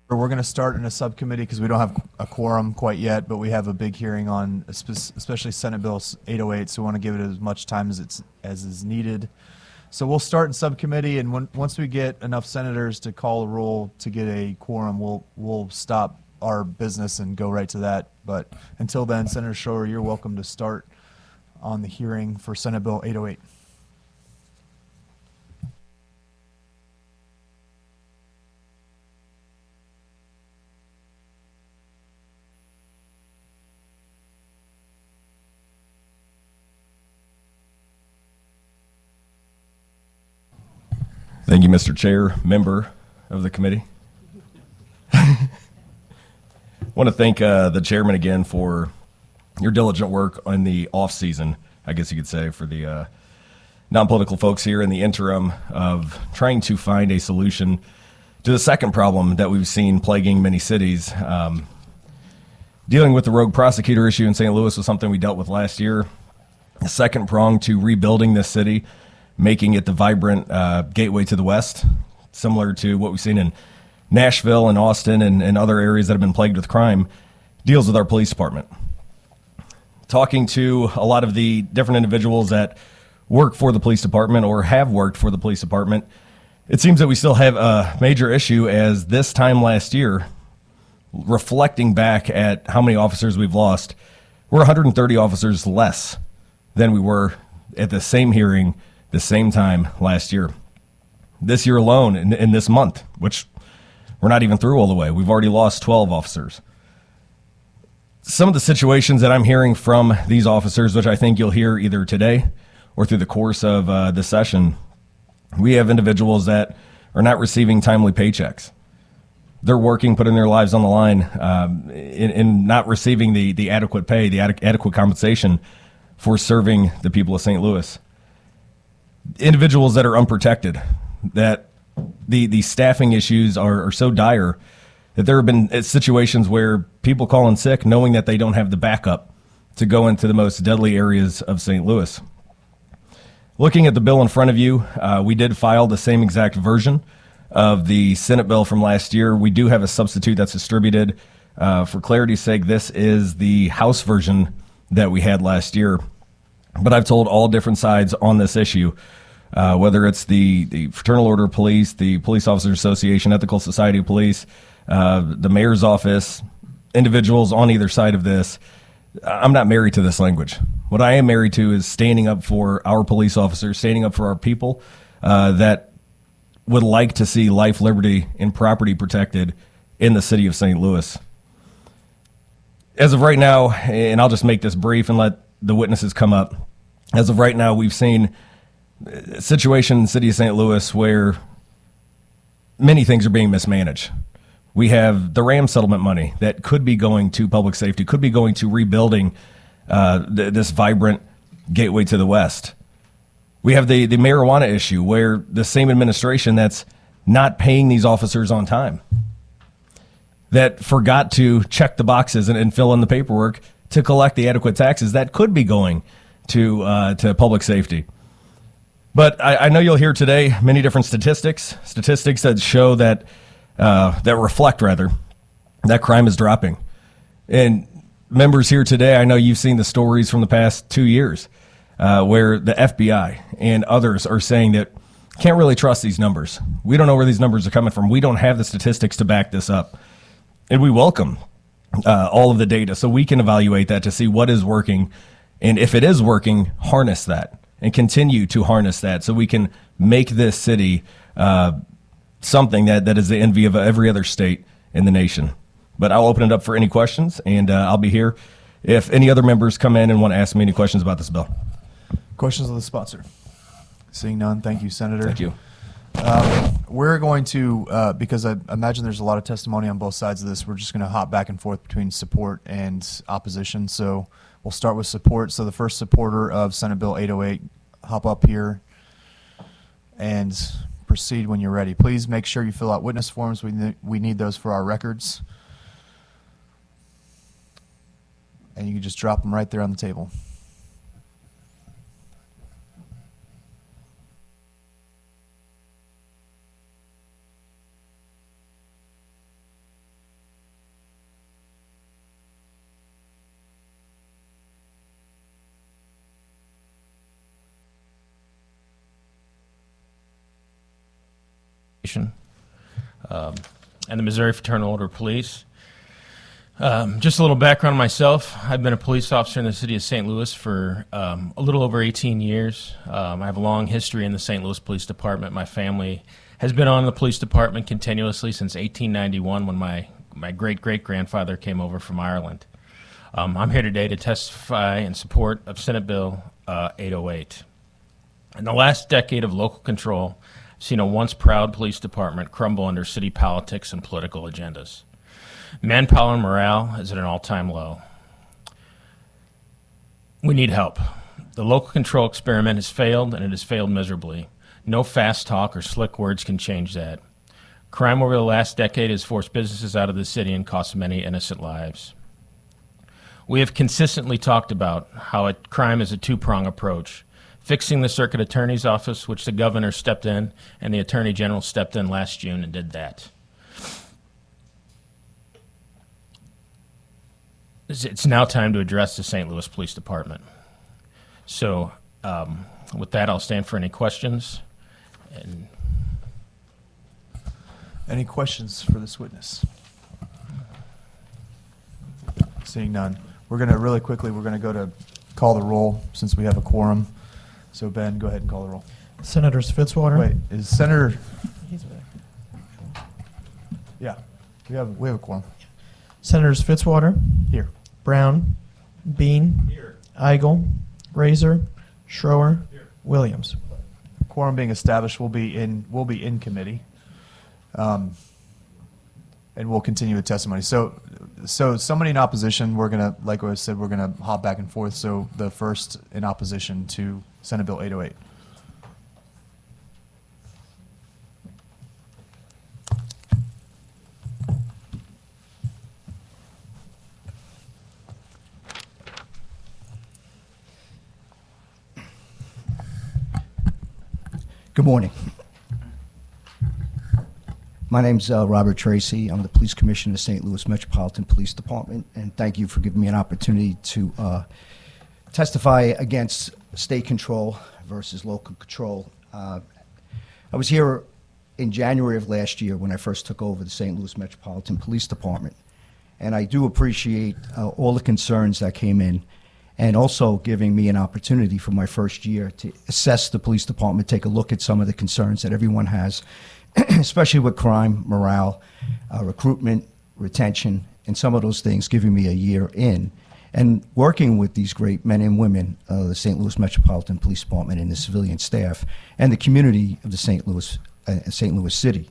We're going to start in a subcommittee because we don't have a quorum quite yet, but we have a big hearing on especially Senate Bill 808, so we want to give it as much time as is needed. So we'll start in subcommittee, and once we get enough senators to call a roll to get a quorum, we'll stop our business and go right to that. But until then, Senator Schroer, you're welcome to start on the hearing for Senate Bill 808. Thank you, Mr. Chair, member of the committee. I want to thank the chairman again for your diligent work on the off season, I guess you could say, for the non-political folks here in the interim of trying to find a solution to the second problem that we've seen plaguing many cities. Dealing with the rogue prosecutor issue in St. Louis was something we dealt with last year. The second prong to rebuilding this city, making it the vibrant gateway to the West, similar to what we've seen in Nashville and Austin and other areas that have been plagued with crime, deals with our police department. Talking to a lot of the different individuals that work for the police department or have worked for the police department, it seems that we still have a major issue as this time last year, reflecting back at how many officers we've lost, we're 130 officers less than we were at the same hearing the same time last year. This year alone, in this month, which we're not even through all the way, we've already lost 12 officers. Some of the situations that I'm hearing from these officers, which I think you'll hear either today or through the course of the session, we have individuals that are not receiving timely paychecks. They're working, putting their lives on the line, in not receiving the adequate pay, the adequate compensation for serving the people of St. Louis. Individuals that are unprotected, that the staffing issues are so dire that there have been situations where people call in sick knowing that they don't have the backup to go into the most deadly areas of St. Louis. Looking at the bill in front of you, we did file the same exact version of the Senate bill from last year. We do have a substitute that's distributed. For clarity's sake, this is the House version that we had last year. But I've told all different sides on this issue, whether it's the Fraternal Order of Police, the Police Officers Association, Ethical Society of Police, the mayor's office, individuals on either side of this. I'm not married to this language. What I am married to is standing up for our police officers, standing up for our people that would like to see life, liberty, and property protected in the city of St. Louis. As of right now, and I'll just make this brief and let the witnesses come up. As of right now, we've seen a situation in the city of St. Louis where many things are being mismanaged. We have the RAM settlement money that could be going to public safety, could be going to rebuilding this vibrant gateway to the West. We have the marijuana issue where the same administration that's not paying these officers on time, that forgot to check the boxes and fill in the paperwork to collect the adequate taxes that could be going to public safety. But I know you'll hear today many different statistics that show that reflect that crime is dropping. And members here today, I know you've seen the stories from the past 2 years where the FBI and others are saying that can't really trust these numbers. We don't know where these numbers are coming from. We don't have the statistics to back this up. And we welcome all of the data so we can evaluate that to see what is working. And if it is working, harness that and continue to harness that so we can make this city something that is the envy of every other state in the nation. But I'll open it up for any questions, and I'll be here if any other members come in and want to ask me any questions about this bill. Questions of the sponsor? Seeing none, thank you, Senator. Thank you. We're going to, because I imagine there's a lot of testimony on both sides of this, we're just going to hop back and forth between support and opposition. So we'll start with support. So the first supporter of Senate Bill 808, hop up here and proceed when you're ready. Please make sure you fill out witness forms. We need those for our records. And you can just drop them right there on the table. and the Missouri Fraternal Order of Police. Just a little background on myself. I've been a police officer in the city of St. Louis for a little over 18 years. I have a long history in the St. Louis Police Department. My family has been on the police department continuously since 1891 when my great-great-grandfather came over from Ireland. I'm here today to testify in support of Senate Bill 808. In the last decade of local control, I've seen a once proud police department crumble under city politics and political agendas. Manpower and morale is at an all-time low. We need help. The local control experiment has failed, and it has failed miserably. No fast talk or slick words can change that. Crime over the last decade has forced businesses out of the city and cost many innocent lives. We have consistently talked about how crime is a two-prong approach. Fixing the circuit attorney's office, which the governor stepped in, and the attorney general stepped in last June and did that. It's now time to address the St. Louis Police Department. So with that, I'll stand for any questions. And Any questions for this witness? Seeing none. We're going to really quickly, we're going to go to call the roll since we have a quorum. So Ben, go ahead and call the roll. Senators Fitzwater. Wait, is Senator, He's back. yeah, we have a quorum. Senators Fitzwater, Here. Brown, Bean, Eigel, Razor, Schroer, Williams. Quorum being established, we'll be in committee. And we'll continue with testimony. So somebody in opposition, we're gonna, like I said, we're gonna hop back and forth. So the first in opposition to Senate Bill 808. Good morning. My name's Robert Tracy. I'm the Police Commissioner of the St. Louis Metropolitan Police Department, and thank you for giving me an opportunity to testify against state control versus local control. I was here in January of last year when I first took over the St. Louis Metropolitan Police Department, and I do appreciate all the concerns that came in, and also giving me an opportunity for my first year to assess the police department, take a look at some of the concerns that everyone has, especially with crime, morale, recruitment, retention, and some of those things, giving me a year in. And working with these great men and women, the St. Louis Metropolitan Police Department and the civilian staff, and the community of the St. Louis City.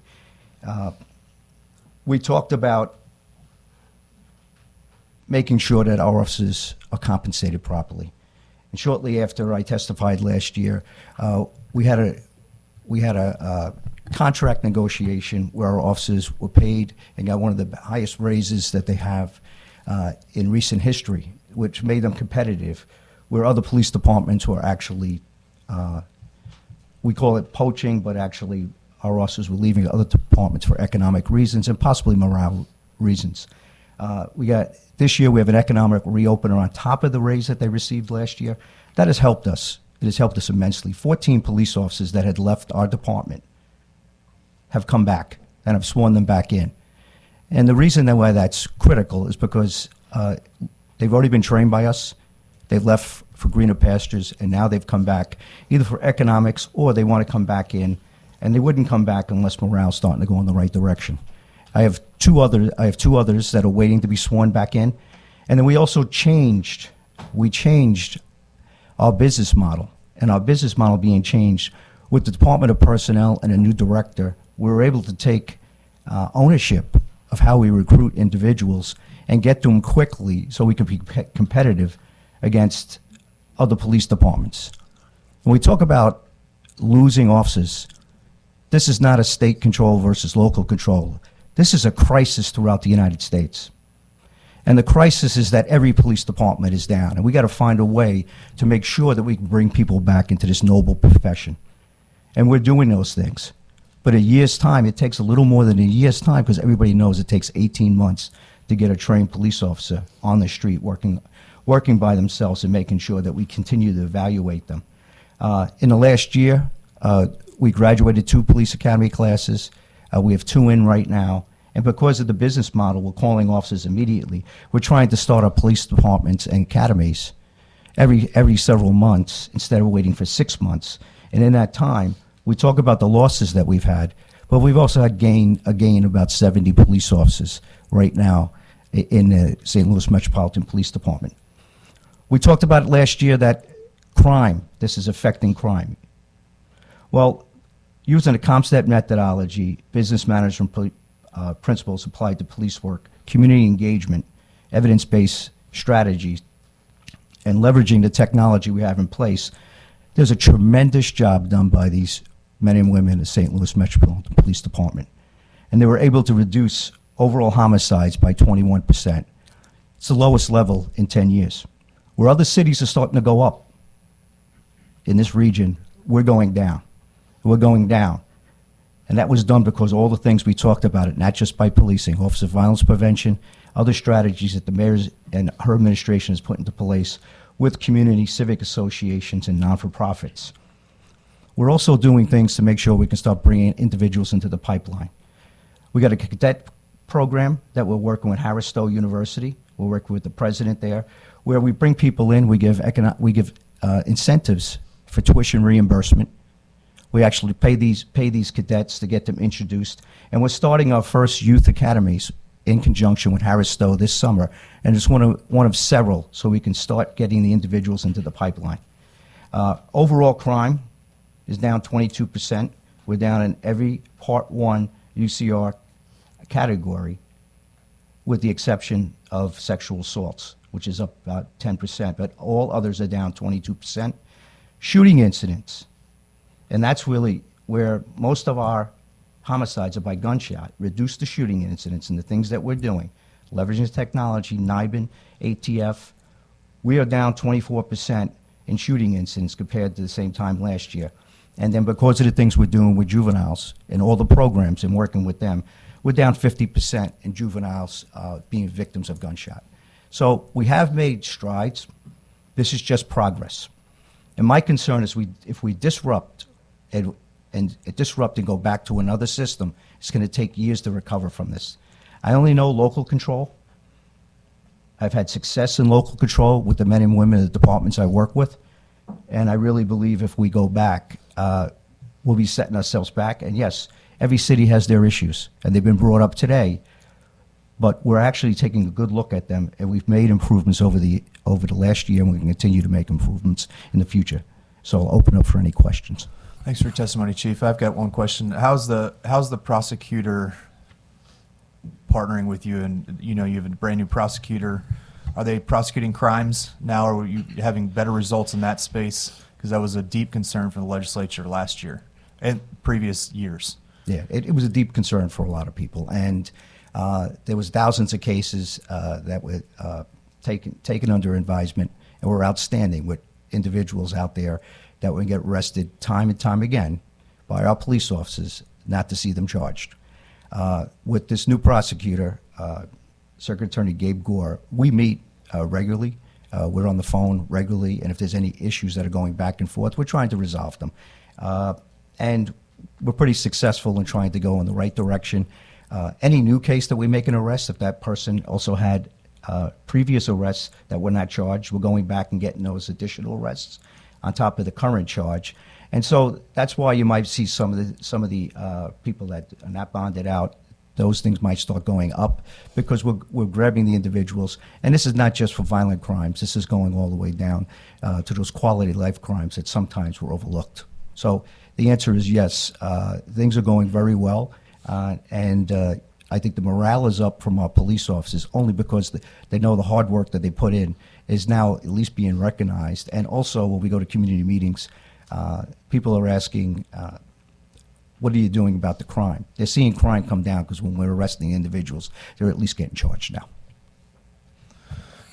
We talked about making sure that our officers are compensated properly. And shortly after I testified last year, we had a contract negotiation where our officers were paid and got one of the highest raises that they have in recent history, which made them competitive, where other police departments were actually, we call it poaching, but actually our officers were leaving other departments for economic reasons and possibly morale reasons. This year we have an economic reopener on top of the raise that they received last year. That has helped us. It has helped us immensely. 14 police officers that had left our department have come back and have sworn them back in. And the reason why that's critical is because they've already been trained by us. They left for greener pastures, and now they've come back either for economics or they want to come back in, and they wouldn't come back unless morale's starting to go in the right direction. I have two others that are waiting to be sworn back in, and then we also changed our business model, and our business model being changed with the Department of Personnel and a new director. We were able to take ownership of how we recruit individuals and get to them quickly so we can be competitive against other police departments. When we talk about losing officers, this is not a state control versus local control. This is a crisis throughout the United States. And the crisis is that every police department is down, and we got to find a way to make sure that we can bring people back into this noble profession. And we're doing those things. But a year's time, it takes a little more than a year's time, because everybody knows it takes 18 months to get a trained police officer on the street working by themselves and making sure that we continue to evaluate them. In the last year, we graduated 2 police academy classes. We have 2 in right now. And because of the business model, we're calling officers immediately. We're trying to start our police departments and academies every several months instead of waiting for 6 months. And in that time, we talk about the losses that we've had, but we've also had a gain about 70 police officers right now in the St. Louis Metropolitan Police Department. We talked about it last year that this is affecting crime. Well, using a CompStat methodology, business management principles applied to police work, community engagement, evidence-based strategies, and leveraging the technology we have in place, there's a tremendous job done by these men and women in the St. Louis Metropolitan Police Department. And they were able to reduce overall homicides by 21%. It's the lowest level in 10 years. Where other cities are starting to go up, in this region, we're going down. We're going down. And that was done because all the things we talked about it, not just by policing, officer violence prevention, other strategies that the mayor and her administration has put into place with community civic associations and non-for-profits. We're also doing things to make sure we can start bringing individuals into the pipeline. We got a cadet program that we're working with Harris Stowe University. We're working with the president there, where we bring people in, we give incentives for tuition reimbursement. We actually pay these cadets to get them introduced. And we're starting our first youth academies in conjunction with Harris Stowe this summer. And it's one of several, so we can start getting the individuals into the pipeline. Overall crime is down 22%. We're down in every Part 1 UCR category, with the exception of sexual assaults, which is up about 10%, but all others are down 22%. Shooting incidents, and that's really where most of our homicides are by gunshot. Reduce the shooting incidents and the things that we're doing, leveraging technology, NIBIN, ATF. We are down 24% in shooting incidents compared to the same time last year. And then because of the things we're doing with juveniles and all the programs and working with them, we're down 50% in juveniles being victims of gunshot. So we have made strides. This is just progress. And my concern is if we disrupt and disrupt and go back to another system, it's going to take years to recover from this. I only know local control. I've had success in local control with the men and women in the departments I work with. And I really believe if we go back, we'll be setting ourselves back. And yes, every city has their issues, and they've been brought up today. But we're actually taking a good look at them, and we've made improvements over the last year, and we can continue to make improvements in the future. So I'll open up for any questions. Thanks for your testimony, Chief. I've got one question. How's the prosecutor partnering with you? And you have a brand new prosecutor. Are they prosecuting crimes now? Or are you having better results in that space? Because that was a deep concern for the legislature last year and previous years. Yeah, it was a deep concern for a lot of people, and there was thousands of cases that were taken under advisement and were outstanding with individuals out there that would get arrested time and time again by our police officers, not to see them charged. With this new prosecutor, Circuit Attorney Gabe Gore, we meet regularly. We're on the phone regularly, and if there's any issues that are going back and forth, we're trying to resolve them. And we're pretty successful in trying to go in the right direction. Any new case that we make an arrest, if that person also had previous arrests that were not charged, we're going back and getting those additional arrests on top of the current charge. And so that's why you might see some of the people that are not bonded out. Those things might start going up because we're grabbing the individuals. And this is not just for violent crimes. This is going all the way down to those quality life crimes that sometimes were overlooked. So the answer is yes. Things are going very well. And I think the morale is up from our police officers only because they know the hard work that they put in is now at least being recognized. And also when we go to community meetings, people are asking, what are you doing about the crime? They're seeing crime come down because when we're arresting individuals, they're at least getting charged now.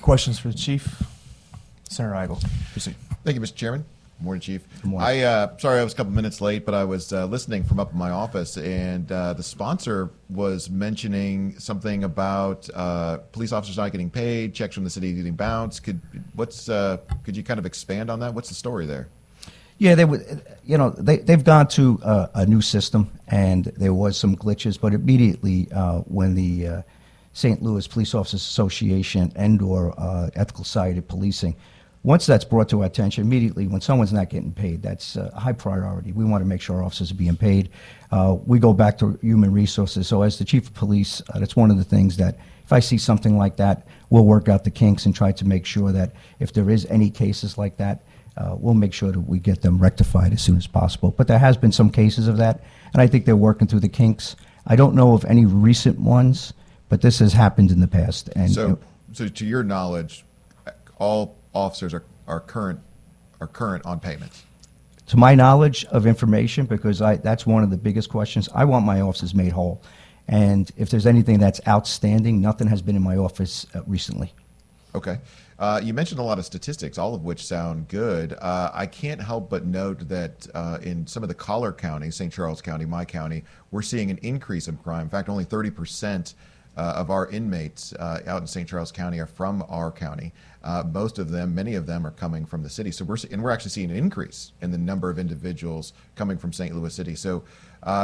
Questions for the Chief? Senator Eigel, proceed. Thank you, Mr. Chairman. Good morning, Chief. Good morning. Sorry I was a couple minutes late, but I was listening from up in my office, and the sponsor was mentioning something about police officers not getting paid, checks from the city getting bounced. Could you kind of expand on that? What's the story there? Yeah, they would. You know, they've gone to a new system, and there was some glitches. But immediately, when the St. Louis Police Officers Association and/or Ethical Society of Policing, once that's brought to our attention, immediately when someone's not getting paid, that's a high priority. We want to make sure our officers are being paid. We go back to human resources. So as the chief of police, that's one of the things that if I see something like that, we'll work out the kinks and try to make sure that if there is any cases like that, we'll make sure that we get them rectified as soon as possible. But there has been some cases of that, and I think they're working through the kinks. I don't know of any recent ones, but this has happened in the past. And So to your knowledge, all officers are current on payments. to my knowledge of information, because that's one of the biggest questions, I want my officers made whole. And if there's anything that's outstanding, nothing has been in my office recently. Okay. You mentioned a lot of statistics, all of which sound good. I can't help but note that in some of the collar counties, St. Charles County, my county, we're seeing an increase of crime. In fact, only 30% of our inmates out in St. Charles County are from our county. Most of them, many of them, are coming from the city. So we're actually seeing an increase in the number of individuals coming from St. Louis City. So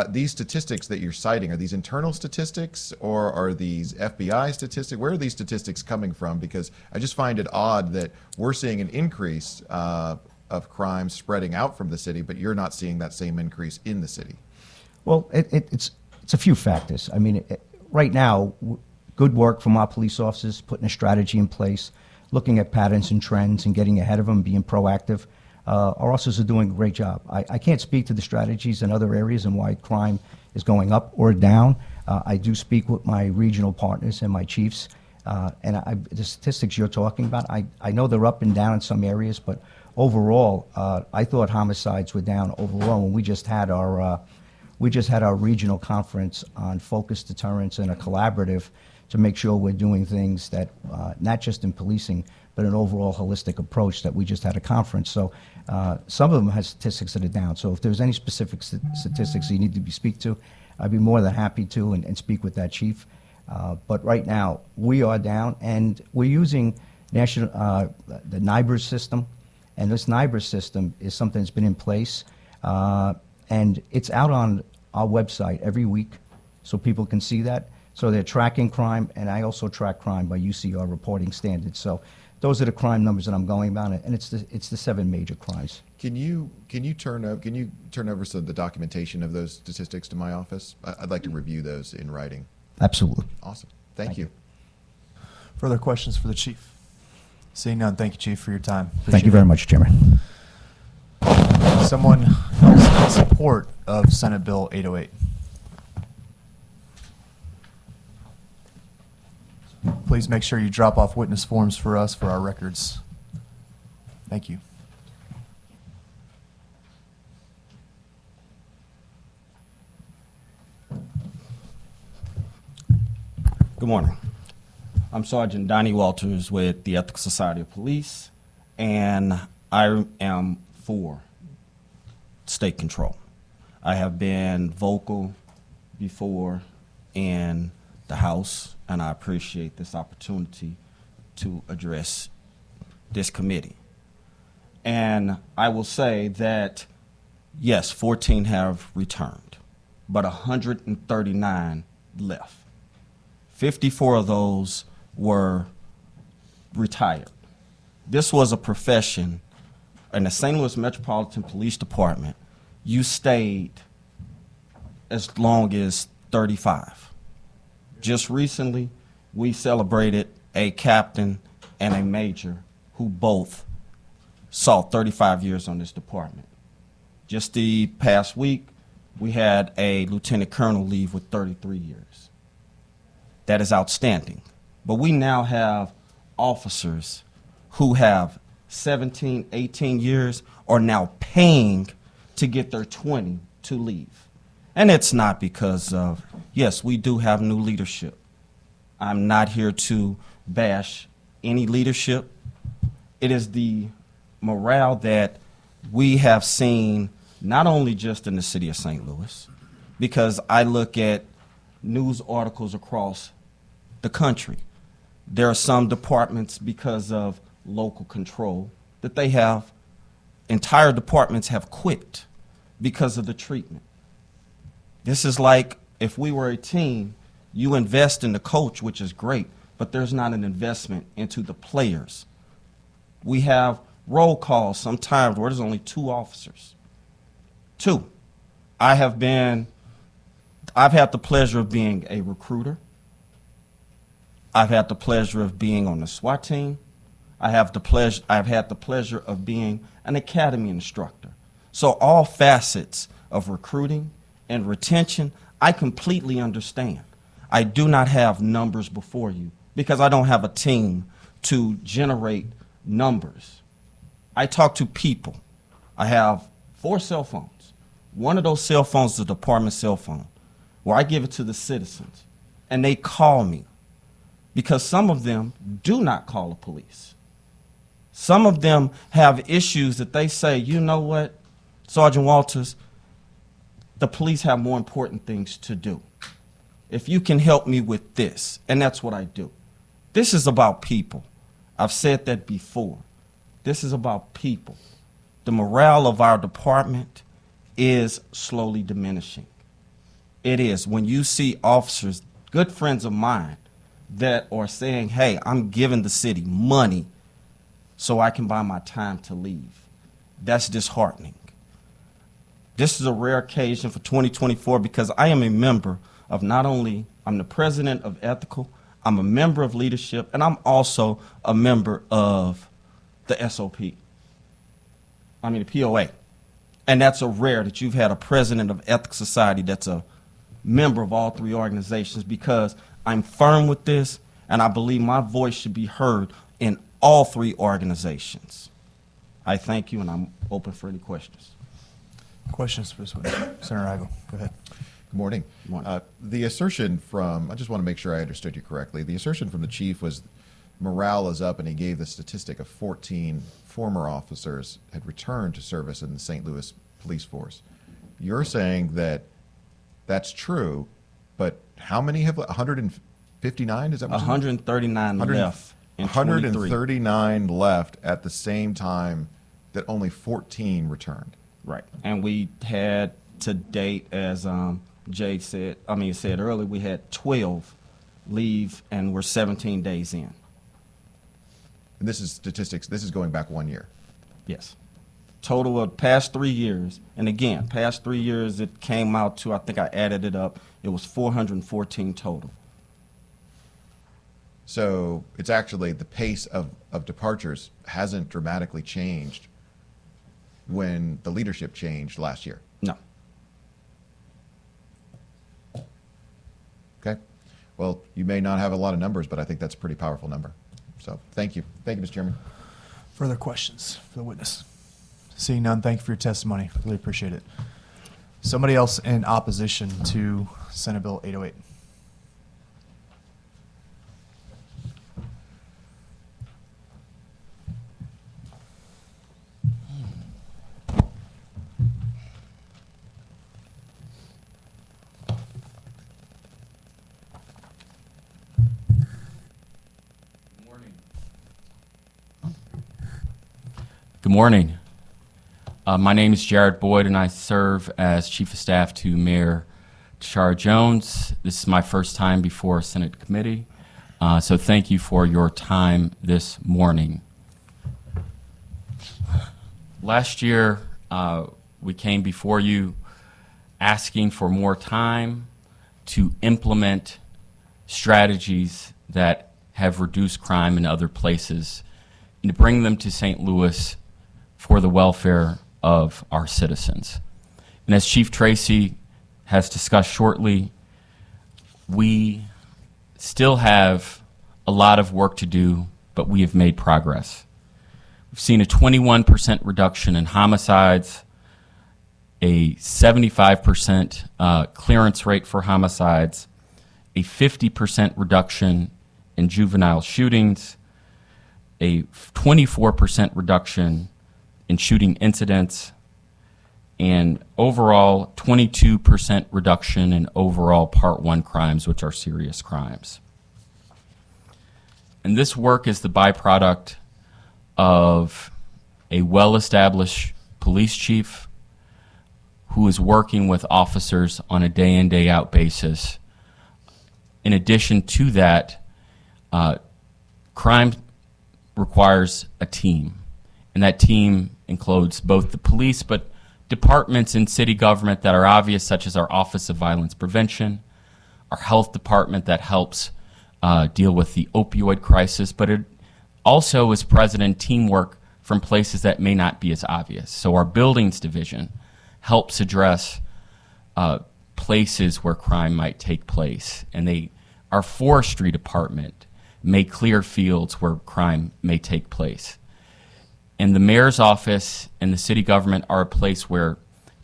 these statistics that you're citing, are these internal statistics or are these FBI statistics? Where are these statistics coming from? Because I just find it odd that we're seeing an increase of crime spreading out from the city, but you're not seeing that same increase in the city. Well, it's a few factors. I mean, right now, good work from our police officers, putting a strategy in place, looking at patterns and trends and getting ahead of them, being proactive. Our officers are doing a great job. I can't speak to the strategies in other areas and why crime is going up or down. I do speak with my regional partners and my chiefs. And the statistics you're talking about, I know they're up and down in some areas, but overall, I thought homicides were down overall when we just had our regional conference on focused deterrence and a collaborative to make sure we're doing things that, not just in policing, but an overall holistic approach that we just had a conference. So some of them have statistics that are down. So if there's any specific statistics you need to speak to, I'd be more than happy to and speak with that chief. But right now, we are down, and we're using the NIBRS system. And this NIBRS system is something that's been in place. And it's out on our website every week so people can see that. So they're tracking crime, and I also track crime by UCR reporting standards. So those are the crime numbers that I'm going about, and it's the 7 major crimes. Can you turn over some of the documentation of those statistics to my office? I'd like to review those in writing. Absolutely. Awesome. Thank you. Further questions for the chief? Seeing none, thank you, Chief, for your time. Thank you very much, Chairman. Someone else in support of Senate Bill 808? Please make sure you drop off witness forms for us for our records. Thank you. Good morning. I'm Sergeant Donnie Walters with the Ethical Society of Police, and I am for state control. I have been vocal before in the House, and I appreciate this opportunity to address this committee. And I will say that, yes, 14 have returned, but 139 left. 54 of those were retired. This was a profession in the St. Louis Metropolitan Police Department. You stayed as long as 35. Just recently, we celebrated a captain and a major who both saw 35 years on this department. Just the past week, we had a lieutenant colonel leave with 33 years. That is outstanding. But we now have officers who have 17, 18 years are now paying to get their 20 to leave. And it's not because of, yes, we do have new leadership. I'm not here to bash any leadership. It is the morale that we have seen not only just in the city of St. Louis, because I look at news articles across the country. There are some departments, because of local control, that they have entire departments have quit because of the treatment. This is like if we were a team, you invest in the coach, which is great, but there's not an investment into the players. We have roll calls sometimes where there's only 2 officers. 2. I've had the pleasure of being a recruiter. I've had the pleasure of being on the SWAT team. I've had the pleasure of being an academy instructor. So all facets of recruiting and retention, I completely understand. I do not have numbers before you because I don't have a team to generate numbers. I talk to people. I have 4 cell phones. One of those cell phones is a department cell phone where I give it to the citizens and they call me because some of them do not call the police. Some of them have issues that they say, you know what, Sergeant Walters, the police have more important things to do. If you can help me with this, and that's what I do. This is about people. I've said that before. This is about people. The morale of our department is slowly diminishing. It is. When you see officers, good friends of mine, that are saying, hey, I'm giving the city money so I can buy my time to leave. That's disheartening. This is a rare occasion for 2024 because I am a member of I'm the president of Ethical, I'm a member of leadership, and I'm also a member of the the POA. And that's a rare that you've had a president of Ethical Society that's a member of all 3 organizations because I'm firm with this, and I believe my voice should be heard in all 3 organizations. I thank you, and I'm open for any questions. Questions for this witness? Senator Heigl, go ahead. Good morning. Good morning. The assertion I just want to make sure I understood you correctly. The assertion from the chief was morale is up, and he gave the statistic of 14 former officers had returned to service in the St. Louis police force. You're saying that that's true, but how many have 159? Is that what 139 left in 23. 139 left at the same time that only 14 returned. Right. And we had to date, as Jay said earlier, we had 12 leave, and we're 17 days in. And this is statistics. This is going back 1 year. Yes. Total of past 3 years. And again, past 3 years, it came out to, I think I added it up, it was 414 total. So it's actually the pace of departures hasn't dramatically changed when the leadership changed last year. No. Okay. Well, you may not have a lot of numbers, but I think that's a pretty powerful number. So thank you. Thank you, Mr. Chairman. Further questions for the witness? Seeing none, thank you for your testimony. Really appreciate it. Somebody else in opposition to Senate Bill 808? Good morning. My name is Jared Boyd, and I serve as Chief of Staff to Mayor Tashara Jones. This is my first time before a Senate committee, so thank you for your time this morning. Last year, we came before you asking for more time to implement strategies that have reduced crime in other places and to bring them to St. Louis for the welfare of our citizens. And as Chief Tracy has discussed shortly, we still have a lot of work to do, but we have made progress. We've seen a 21% reduction in homicides, a 75% clearance rate for homicides, a 50% reduction in juvenile shootings, a 24% reduction in shooting incidents, and overall 22% reduction in overall Part 1 crimes, which are serious crimes. And this work is the byproduct of a well-established police chief who is working with officers on a day in, day out basis. In addition to that, crime requires a team, and that team includes both the police, but departments in city government that are obvious, such as our Office of Violence Prevention, our health department that helps deal with the opioid crisis, but it also is present in teamwork from places that may not be as obvious. So our buildings division helps address places where crime might take place, and our forestry department may clear fields where crime may take place. And the mayor's office and the city government are a place where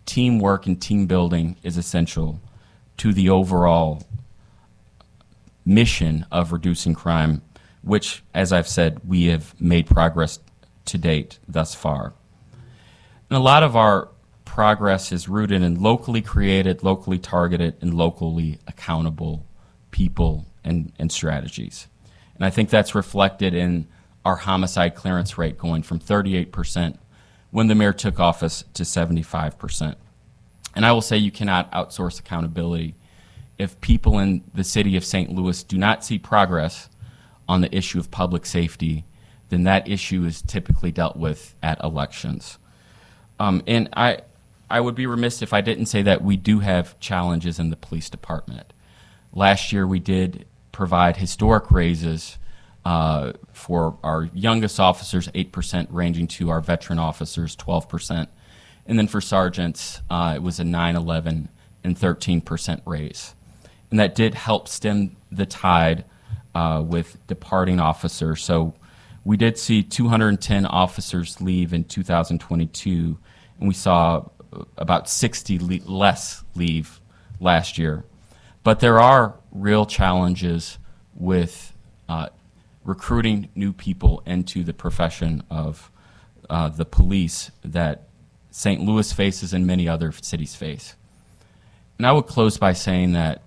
teamwork and team building is essential to the overall mission of reducing crime, which, as I've said, we have made progress to date thus far. And a lot of our progress is rooted in locally created, locally targeted, and locally accountable people and strategies. And I think that's reflected in our homicide clearance rate going from 38% when the mayor took office to 75%. And I will say you cannot outsource accountability. If people in the city of St. Louis do not see progress on the issue of public safety, then that issue is typically dealt with at elections. And I would be remiss if I didn't say that we do have challenges in the police department. Last year we did provide historic raises for our youngest officers, 8%, ranging to our veteran officers, 12%. And then for sergeants, it was a 9%, 11%, and 13% raise. And that did help stem the tide with departing officers. So we did see 210 officers leave in 2022, and we saw about 60 less leave last year. But there are real challenges with recruiting new people into the profession of the police that St. Louis faces and many other cities face. And I would close by saying that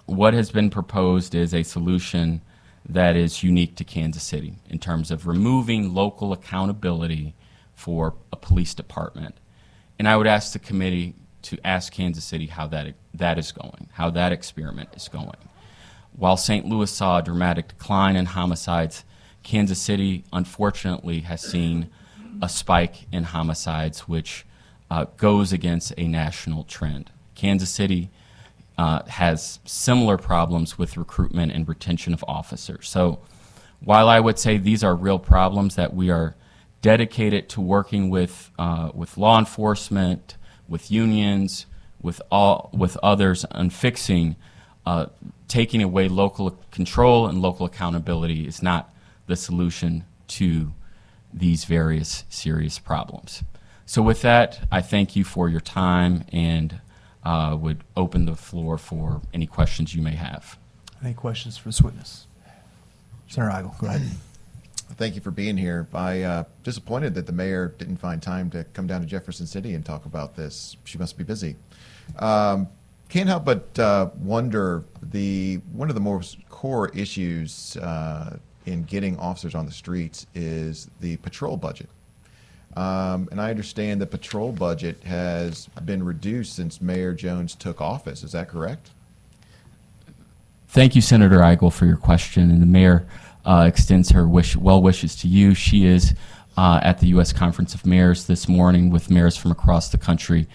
what has been proposed is a solution that is unique to Kansas City in terms of removing local accountability for a police department. And I would ask the committee to ask Kansas City how that is going, how that experiment is going. While St. Louis saw a dramatic decline in homicides, Kansas City, unfortunately, has seen a spike in homicides, which goes against a national trend. Kansas City has similar problems with recruitment and retention of officers. So while I would say these are real problems that we are dedicated to working with law enforcement, with unions, with others on fixing, taking away local control and local accountability is not the solution to these various serious problems. So with that, I thank you for your time and would open the floor for any questions you may have. Any questions for this witness? Senator Eigel, go ahead. Thank you for being here. I disappointed that the mayor didn't find time to come down to Jefferson City and talk about this. She must be busy. Can't help but wonder, one of the most core issues in getting officers on the streets is the patrol budget. And I understand the patrol budget has been reduced since Mayor Jones took office. Is that correct? Thank you, Senator Eigel, for your question. And the mayor extends her well wishes to you. She is at the U.S. Conference of Mayors this morning with mayors from across the country.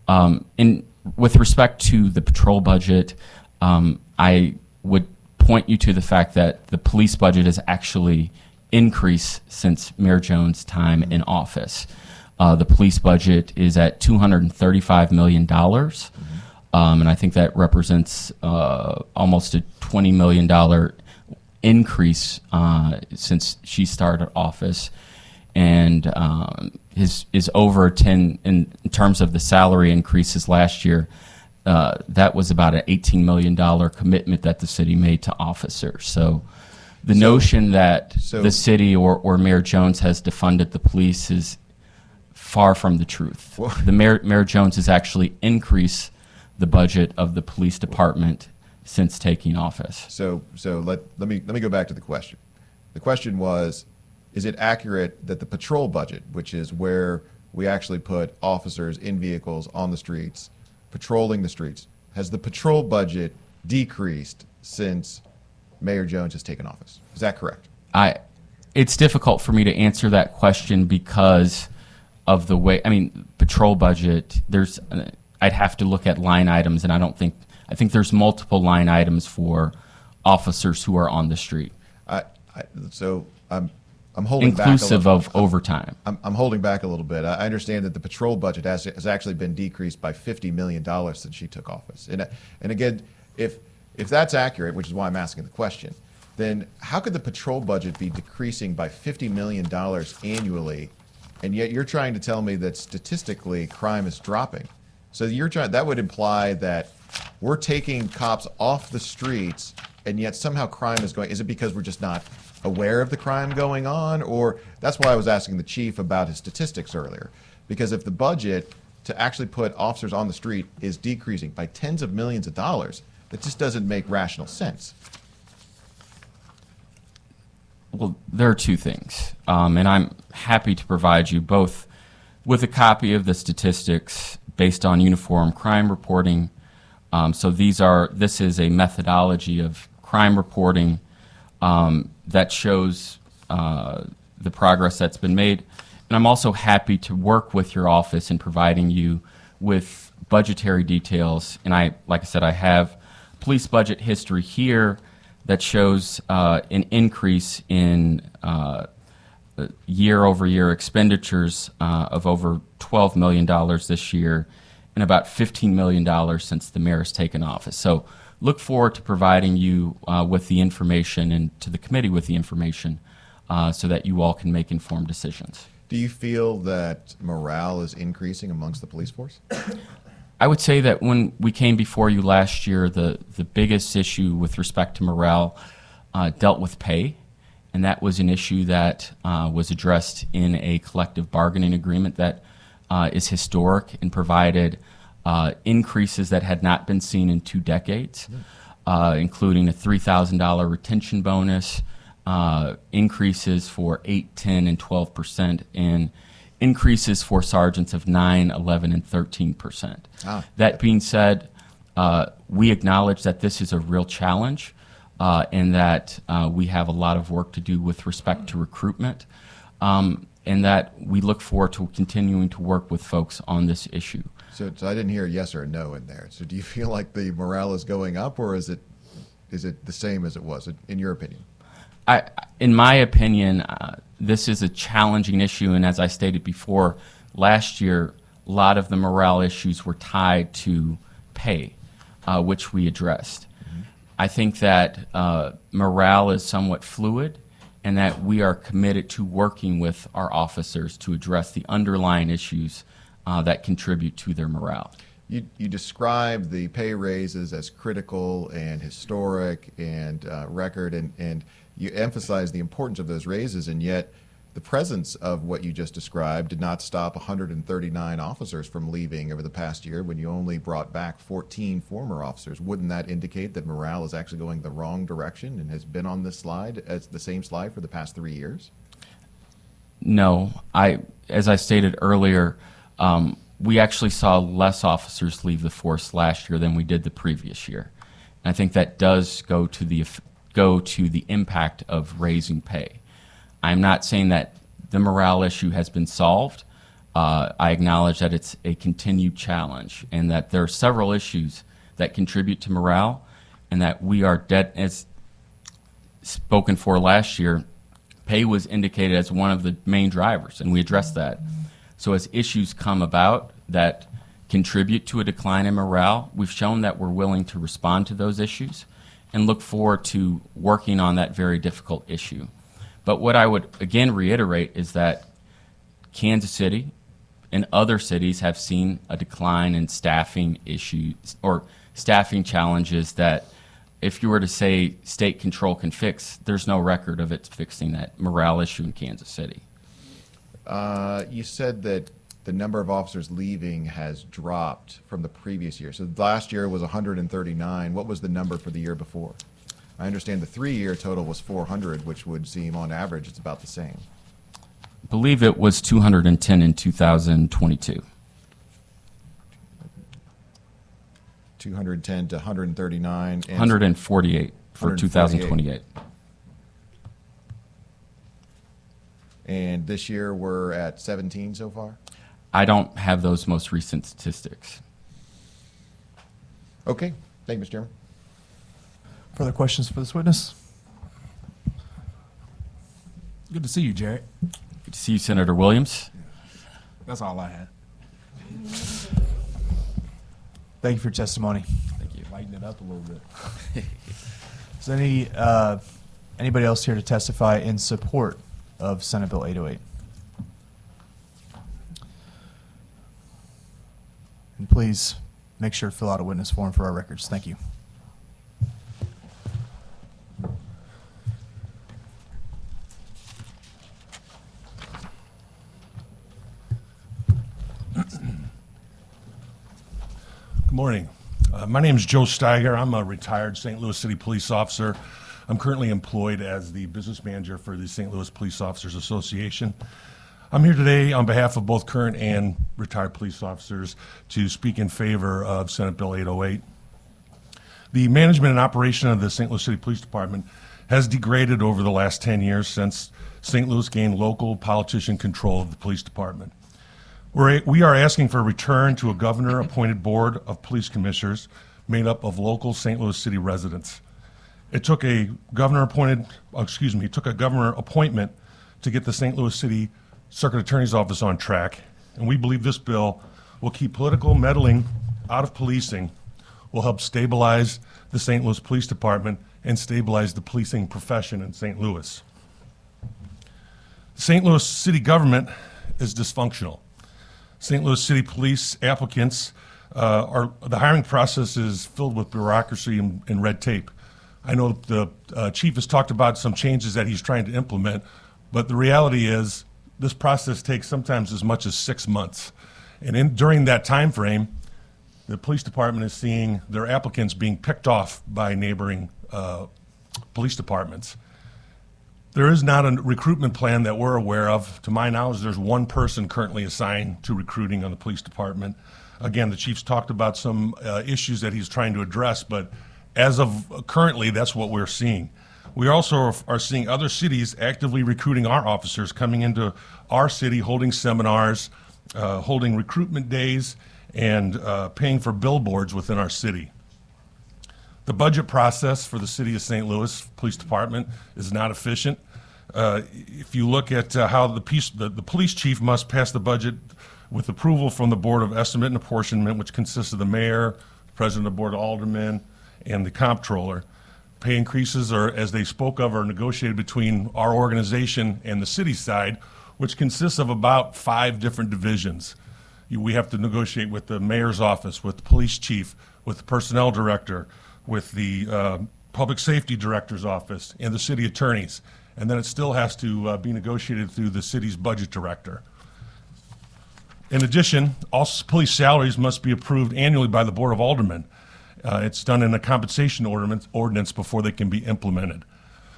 And with respect to the patrol budget, I would point you to the fact that the police budget has actually increased since Mayor Jones' time in office. The police budget is at $235 million, and I think that represents almost a $20 million increase since she started office, and is over 10 in terms of the salary increases last year. That was about an $18 million commitment that the city made to officers. So the notion that the city or Mayor Jones has defunded the police is far from the truth. The Mayor Jones has actually increased the budget of the police department since taking office. So let me go back to the question. The question was, is it accurate that the patrol budget, which is where we actually put officers in vehicles on the streets, patrolling the streets. Has the patrol budget decreased since Mayor Jones has taken office? Is that correct? It's difficult for me to answer that question because of the way, I mean, patrol budget, I'd have to look at line items, and I think there's multiple line items for officers who are on the street, So I'm holding back a inclusive little. of overtime. I'm holding back a little bit. I understand that the patrol budget has actually been decreased by $50 million since she took office. And again, if that's accurate, which is why I'm asking the question, then how could the patrol budget be decreasing by $50 million annually, and yet you're trying to tell me that statistically crime is dropping? So that would imply that we're taking cops off the streets, and yet somehow crime is going. Is it because we're just not aware of the crime going on? Or that's why I was asking the chief about his statistics earlier. Because if the budget to actually put officers on the street is decreasing by tens of millions of dollars, that just doesn't make rational sense. Well, there are two things, and I'm happy to provide you both with a copy of the statistics based on uniform crime reporting. So this is a methodology of crime reporting that shows the progress that's been made. And I'm also happy to work with your office in providing you with budgetary details. And like I said, I have police budget history here that shows an increase in year-over-year expenditures of over $12 million this year and about $15 million since the mayor has taken office. So look forward to providing you with the information and to the committee with the information so that you all can make informed decisions. Do you feel that morale is increasing amongst the police force? I would say that when we came before you last year, the biggest issue with respect to morale dealt with pay, and that was an issue that was addressed in a collective bargaining agreement that is historic and provided increases that had not been seen in 2 decades, including a $3,000 retention bonus, increases for 8, 10, and 12%, and increases for sergeants of 9, 11, and 13%. That being said, we acknowledge that this is a real challenge and that we have a lot of work to do with respect to recruitment, and that we look forward to continuing to work with folks on this issue. So I didn't hear a yes or a no in there. So do you feel like the morale is going up, or is it the same as it was, in your opinion? In my opinion, this is a challenging issue, and as I stated before, last year, a lot of the morale issues were tied to pay, which we addressed. Mm-hmm. I think that morale is somewhat fluid, and that we are committed to working with our officers to address the underlying issues that contribute to their morale. You describe the pay raises as critical and historic and record, and you emphasize the importance of those raises, and yet the presence of what you just described did not stop 139 officers from leaving over the past year when you only brought back 14 former officers. Wouldn't that indicate that morale is actually going the wrong direction and has been on this slide, as the same slide, for the past 3 years? No. As I stated earlier, we actually saw less officers leave the force last year than we did the previous year. And I think that does go to the impact of raising pay. I'm not saying that the morale issue has been solved. I acknowledge that it's a continued challenge and that there are several issues that contribute to morale, and that we are as spoken for last year, pay was indicated as one of the main drivers, and we addressed that. So as issues come about that contribute to a decline in morale, we've shown that we're willing to respond to those issues and look forward to working on that very difficult issue. But what I would again reiterate is that Kansas City and other cities have seen a decline in staffing issues or staffing challenges that, if you were to say state control can fix, there's no record of it fixing that morale issue in Kansas City. You said that the number of officers leaving has dropped from the previous year. So last year was 139. What was the number for the year before? I understand the 3-year total was 400, which would seem on average it's about the same. believe it was 210 in 2022. 210 to 139. And 148 for 148. 2028. And this year we're at 17 so far? I don't have those most recent statistics. Okay. Thank you, Mr. Chairman. Further questions for this witness? Good to see you, Jared. Good to see you, Senator Williams. That's all I had. Thank you for your testimony. Thank you. Lighten it up a little bit. Is anybody else here to testify in support of Senate Bill 808? And please make sure to fill out a witness form for our records. Thank you. Good morning. My name is Joe Steiger. I'm a retired St. Louis City police officer. I'm currently employed as the business manager for the St. Louis Police Officers Association. I'm here today on behalf of both current and retired police officers to speak in favor of Senate Bill 808. The management and operation of the St. Louis City Police Department has degraded over the last 10 years since St. Louis gained local politician control of the police department. We are asking for a return to a governor-appointed board of police commissioners made up of local St. Louis City residents. It took a governor appointment to get the St. Louis City Circuit Attorney's Office on track, and we believe this bill will keep political meddling out of policing, will help stabilize the St. Louis Police Department and stabilize the policing profession in St. Louis. St. Louis City government is dysfunctional. St. Louis City Police applicants the hiring process is filled with bureaucracy and red tape. I know the chief has talked about some changes that he's trying to implement, but the reality is this process takes sometimes as much as 6 months. And during that time frame, the police department is seeing their applicants being picked off by neighboring police departments. There is not a recruitment plan that we're aware of. To my knowledge, there's one person currently assigned to recruiting on the police department. Again, the chief's talked about some issues that he's trying to address, but as of currently, that's what we're seeing. We also are seeing other cities actively recruiting our officers, coming into our city, holding seminars, holding recruitment days, and paying for billboards within our city. The budget process for the City of St. Louis Police Department is not efficient. If you look at how the police chief must pass the budget with approval from the Board of Estimate and Apportionment, which consists of the mayor, the president of the Board of Aldermen, and the comptroller. Pay increases are, as they spoke of, are negotiated between our organization and the city side, which consists of about 5 different divisions. We have to negotiate with the mayor's office, with the police chief, with the personnel director, with the public safety director's office, and the city attorneys. And then it still has to be negotiated through the city's budget director. In addition, all police salaries must be approved annually by the Board of Aldermen. It's done in a compensation ordinance before they can be implemented.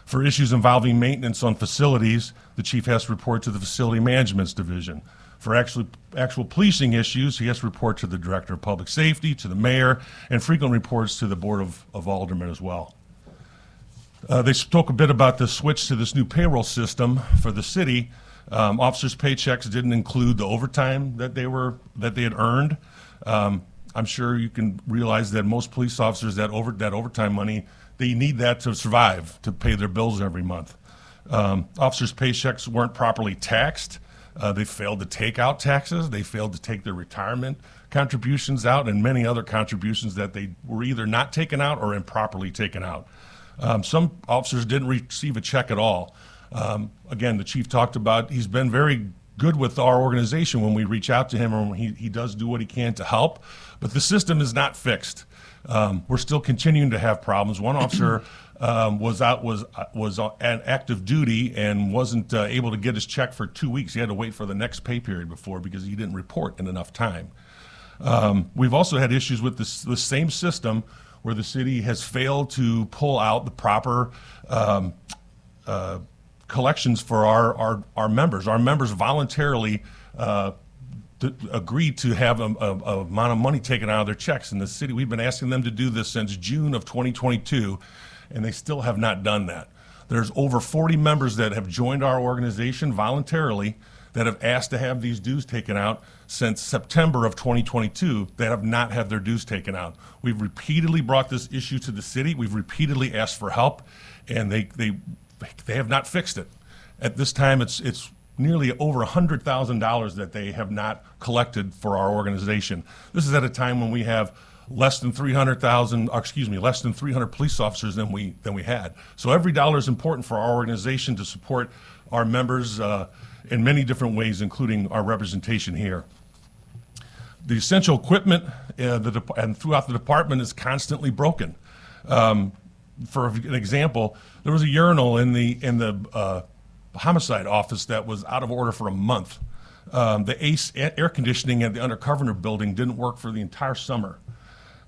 For issues involving maintenance on facilities, the chief has to report to the Facility Management's Division. For actual policing issues, he has to report to the Director of Public Safety, to the mayor, and frequent reports to the Board of Aldermen as well. They spoke a bit about the switch to this new payroll system for the city. Officers' paychecks didn't include the overtime that they had earned. I'm sure you can realize that most police officers, that overtime money, they need that to survive, to pay their bills every month. Officers' paychecks weren't properly taxed. They failed to take out taxes. They failed to take their retirement contributions out, and many other contributions that they were either not taken out or improperly taken out. Some officers didn't receive a check at all. Again, the chief talked about he's been very good with our organization when we reach out to him, or when he does do what he can to help, but the system is not fixed. We're still continuing to have problems. One officer was at active duty and wasn't able to get his check for 2 weeks. He had to wait for the next pay period before because he didn't report in enough time. We've also had issues with the same system where the city has failed to pull out the proper collections for our members. Our members voluntarily agreed to have a amount of money taken out of their checks in the city. We've been asking them to do this since June of 2022, and they still have not done that. There's over 40 members that have joined our organization voluntarily that have asked to have these dues taken out since September of 2022 that have not had their dues taken out. We've repeatedly brought this issue to the city. We've repeatedly asked for help, and they have not fixed it. At this time, it's nearly over $100,000 that they have not collected for our organization. This is at a time when we have less than 300 police officers than we had. So every dollar is important for our organization to support our members in many different ways, including our representation here. The essential equipment and throughout the department is constantly broken. For an example, there was a urinal in the homicide office that was out of order for a month. The ACE air conditioning at the undercover building didn't work for the entire summer.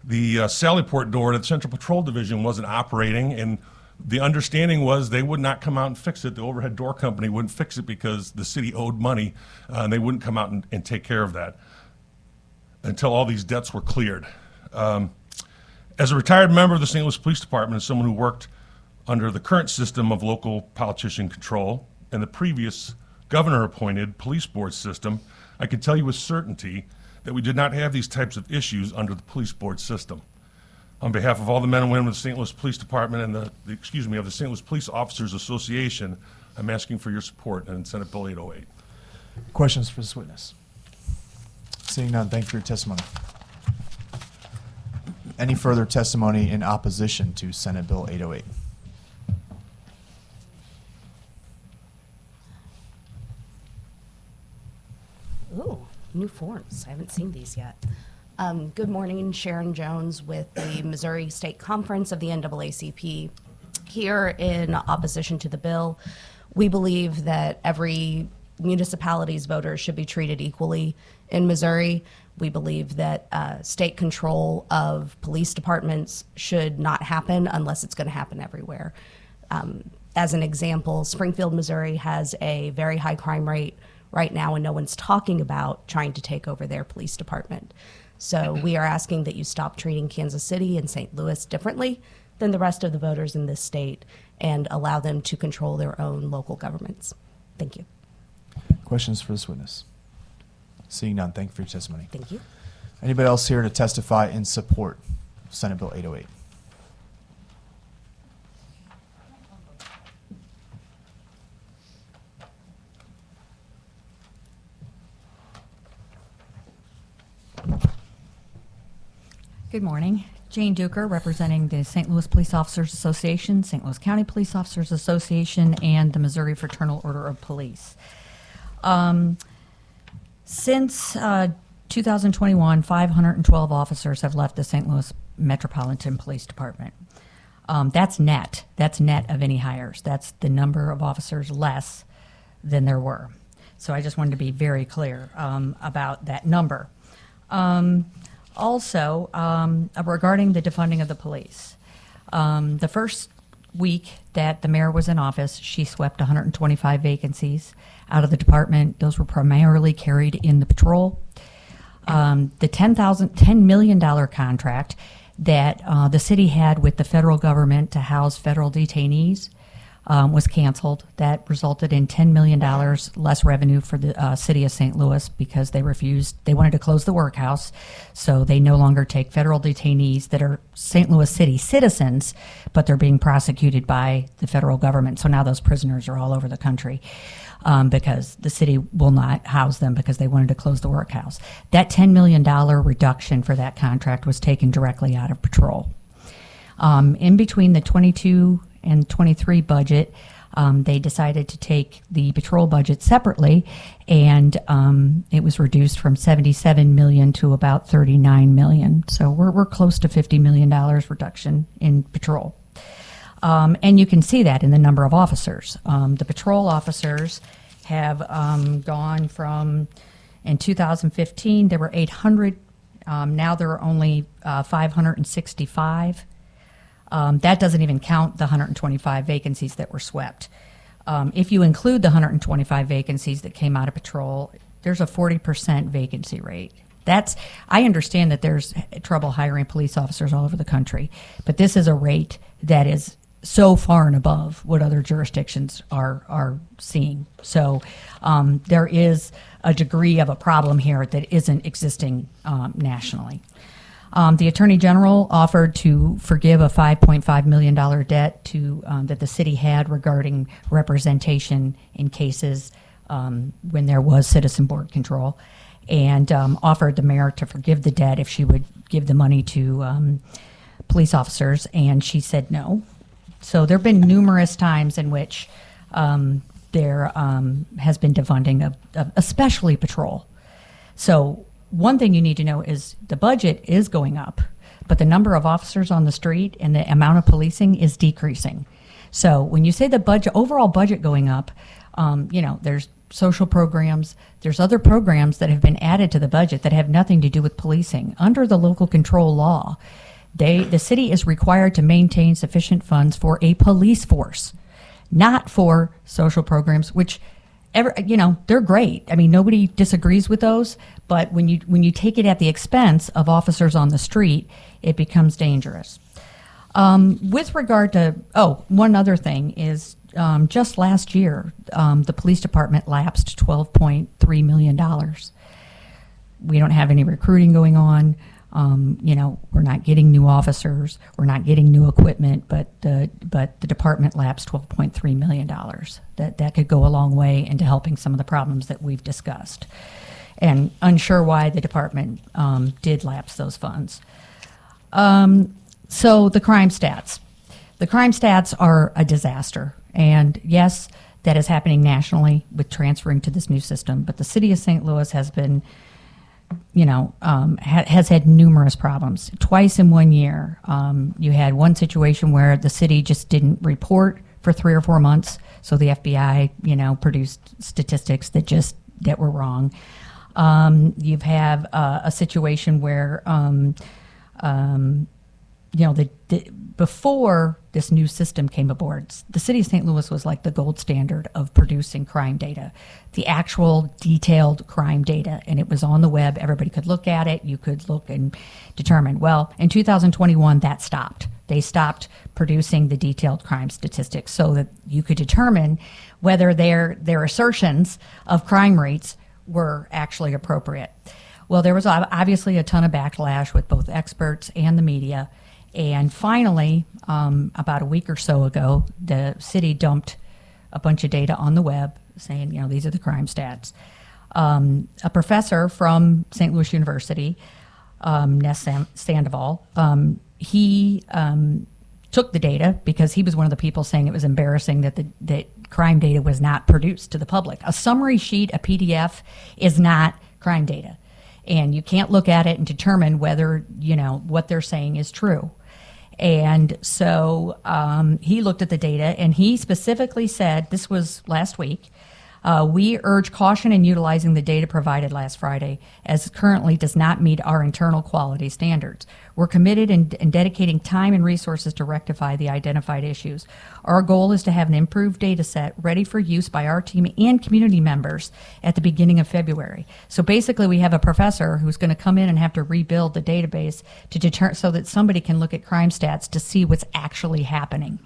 The Sallyport door to the Central Patrol Division wasn't operating, and the understanding was they would not come out and fix it. The overhead door company wouldn't fix it because the city owed money, and they wouldn't come out and take care of that until all these debts were cleared. As a retired member of the St. Louis Police Department and someone who worked under the current system of local politician control and the previous governor-appointed police board system, I can tell you with certainty that we did not have these types of issues under the police board system. On behalf of all the men and women of the St. Louis Police Department and of the St. Louis Police Officers Association, I'm asking for your support in Senate Bill 808. Questions for this witness? Seeing none, thank you for your testimony. Any further testimony in opposition to Senate Bill 808? Ooh, new forms. I haven't seen these yet. Good morning, Sharon Jones with the Missouri State Conference of the NAACP. Here in opposition to the bill, we believe that every municipality's voters should be treated equally in Missouri. We believe that state control of police departments should not happen unless it's going to happen everywhere. As an example, Springfield, Missouri has a very high crime rate right now, and no one's talking about trying to take over their police department. So we are asking that you stop treating Kansas City and St. Louis differently than the rest of the voters in this state and allow them to control their own local governments. Thank you. Questions for this witness? Seeing none, thank you for your testimony. Thank you. Anybody else here to testify in support of Senate Bill 808? Good morning. Jane Duker, representing the St. Louis Police Officers Association, St. Louis County Police Officers Association, and the Missouri Fraternal Order of Police. Since 2021, 512 officers have left the St. Louis Metropolitan Police Department. That's net. That's net of any hires. That's the number of officers less than there were. So I just wanted to be very clear about that number. Also, regarding the defunding of the police, the first week that the mayor was in office, she swept 125 vacancies out of the department. Those were primarily carried in the patrol. The $10 million contract that the city had with the federal government to house federal detainees was canceled. That resulted in $10 million less revenue for the city of St. Louis because they wanted to close the workhouse, so they no longer take federal detainees that are St. Louis City citizens, but they're being prosecuted by the federal government. So now those prisoners are all over the country because the city will not house them because they wanted to close the workhouse. That $10 million reduction for that contract was taken directly out of patrol. In between the 22 and 23 budget, they decided to take the patrol budget separately, and it was reduced from $77 million to about $39 million. So we're close to $50 million reduction in patrol. And you can see that in the number of officers. The patrol officers have gone from, in 2015, there were 800. Now there are only 565. That doesn't even count the 125 vacancies that were swept. If you include the 125 vacancies that came out of patrol, there's a 40% vacancy rate. I understand that there's trouble hiring police officers all over the country, but this is a rate that is so far and above what other jurisdictions are seeing. So there is a degree of a problem here that isn't existing nationally. The Attorney General offered to forgive a $5.5 million debt that the city had regarding representation in cases when there was citizen board control, and offered the mayor to forgive the debt if she would give the money to police officers, and she said no. So there have been numerous times in which there has been defunding of especially patrol. So one thing you need to know is the budget is going up, but the number of officers on the street and the amount of policing is decreasing. So when you say the overall budget going up, there's social programs, there's other programs that have been added to the budget that have nothing to do with policing. Under the local control law, the city is required to maintain sufficient funds for a police force, not for social programs, which they're great. I mean, nobody disagrees with those, but when you take it at the expense of officers on the street, it becomes dangerous. With regard to, one other thing is, just last year, the police department lapsed $12.3 million. We don't have any recruiting going on. We're not getting new officers. We're not getting new equipment, but the department lapsed $12.3 million. That could go a long way into helping some of the problems that we've discussed. And unsure why the department did lapse those funds. So the crime stats. The crime stats are a disaster. And yes, that is happening nationally with transferring to this new system. But the city of St. Louis has been, has had numerous problems. Twice in 1 year, you had one situation where the city just didn't report for 3 or 4 months. So the FBI, produced statistics that were wrong. You've had a situation where, before this new system came aboard, the city of St. Louis was like the gold standard of producing crime data, the actual detailed crime data, and it was on the web. Everybody could look at it. You could look and determine. Well, in 2021, that stopped. They stopped producing the detailed crime statistics so that you could determine whether their assertions of crime rates were actually appropriate. Well, there was obviously a ton of backlash with both experts and the media. And finally, about a week or so ago, the city dumped a bunch of data on the web saying, these are the crime stats. A professor from St. Louis University, Ness Sandoval, he took the data because he was one of the people saying it was embarrassing that crime data was not produced to the public. A summary sheet, a PDF, is not crime data. And you can't look at it and determine whether, what they're saying is true. And so he looked at the data, and he specifically said, this was last week, we urge caution in utilizing the data provided last Friday, as currently does not meet our internal quality standards. We're committed in dedicating time and resources to rectify the identified issues. Our goal is to have an improved data set ready for use by our team and community members at the beginning of February. So basically, we have a professor who's going to come in and have to rebuild the database to so that somebody can look at crime stats to see what's actually happening.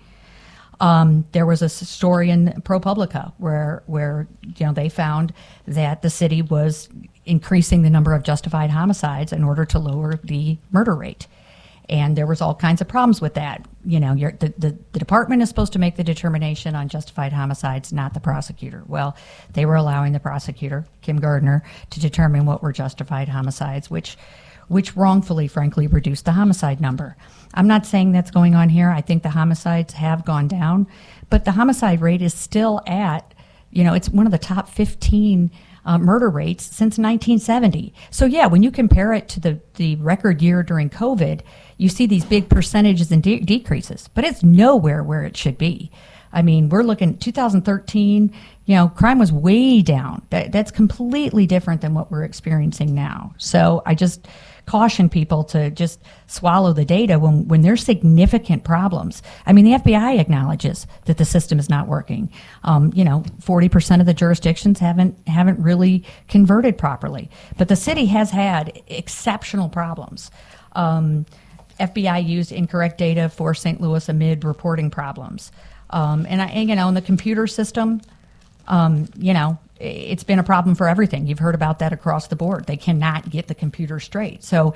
There was a story in ProPublica where they found that the city was increasing the number of justified homicides in order to lower the murder rate. And there was all kinds of problems with that. The department is supposed to make the determination on justified homicides, not the prosecutor. Well, they were allowing the prosecutor, Kim Gardner, to determine what were justified homicides, which wrongfully, frankly, reduced the homicide number. I'm not saying that's going on here. I think the homicides have gone down, but the homicide rate is still at, it's one of the top 15 murder rates since 1970. So yeah, when you compare it to the record year during COVID, you see these big percentages and decreases, but it's nowhere where it should be. I mean, we're looking at 2013, crime was way down. That's completely different than what we're experiencing now. So I just caution people to just swallow the data when there's significant problems. I mean, the FBI acknowledges that the system is not working. 40% of the jurisdictions haven't really converted properly, but the city has had exceptional problems. FBI used incorrect data for St. Louis amid reporting problems. In the computer system, it's been a problem for everything. You've heard about that across the board. They cannot get the computer straight. So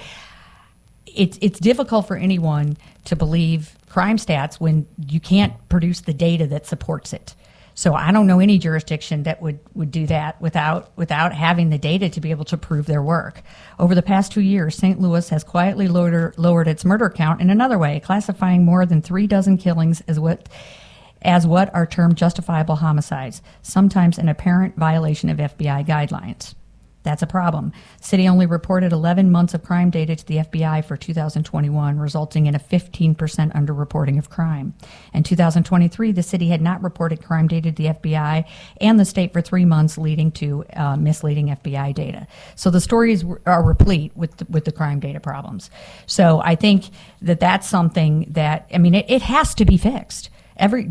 it's difficult for anyone to believe crime stats when you can't produce the data that supports it. So I don't know any jurisdiction that would do that without having the data to be able to prove their work. Over the past 2 years, St. Louis has quietly lowered its murder count in another way, classifying more than 36 killings as what are termed justifiable homicides, sometimes an apparent violation of FBI guidelines. That's a problem. City only reported 11 months of crime data to the FBI for 2021, resulting in a 15% underreporting of crime. In 2023, the city had not reported crime data to the FBI and the state for 3 months, leading to misleading FBI data. So the stories are replete with the crime data problems. So I think that's something that, it has to be fixed.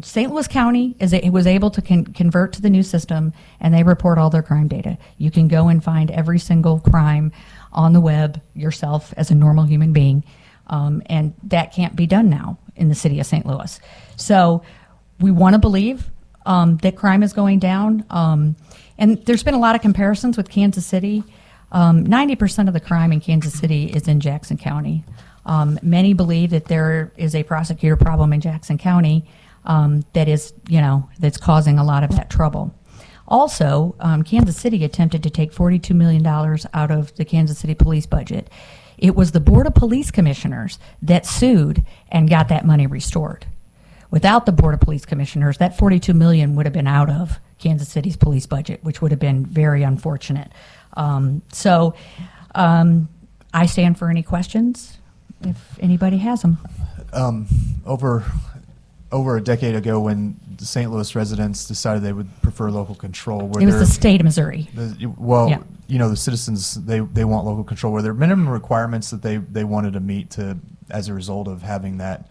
St. Louis County was able to convert to the new system, and they report all their crime data. You can go and find every single crime on the web yourself as a normal human being, and that can't be done now in the city of St. Louis. So we want to believe that crime is going down, and there's been a lot of comparisons with Kansas City. 90% of the crime in Kansas City is in Jackson County. Many believe that there is a prosecutor problem in Jackson County that's causing a lot of that trouble. Also, Kansas City attempted to take $42 million out of the Kansas City police budget. It was the Board of Police Commissioners that sued and got that money restored. Without the Board of Police Commissioners, that $42 million would have been out of Kansas City's police budget, which would have been very unfortunate. I stand for any questions if anybody has them. Over a decade ago, when the St. Louis residents decided they would prefer local control, It was the state of Missouri. The citizens, they want local control. Were there minimum requirements that they wanted to meet as a result of having that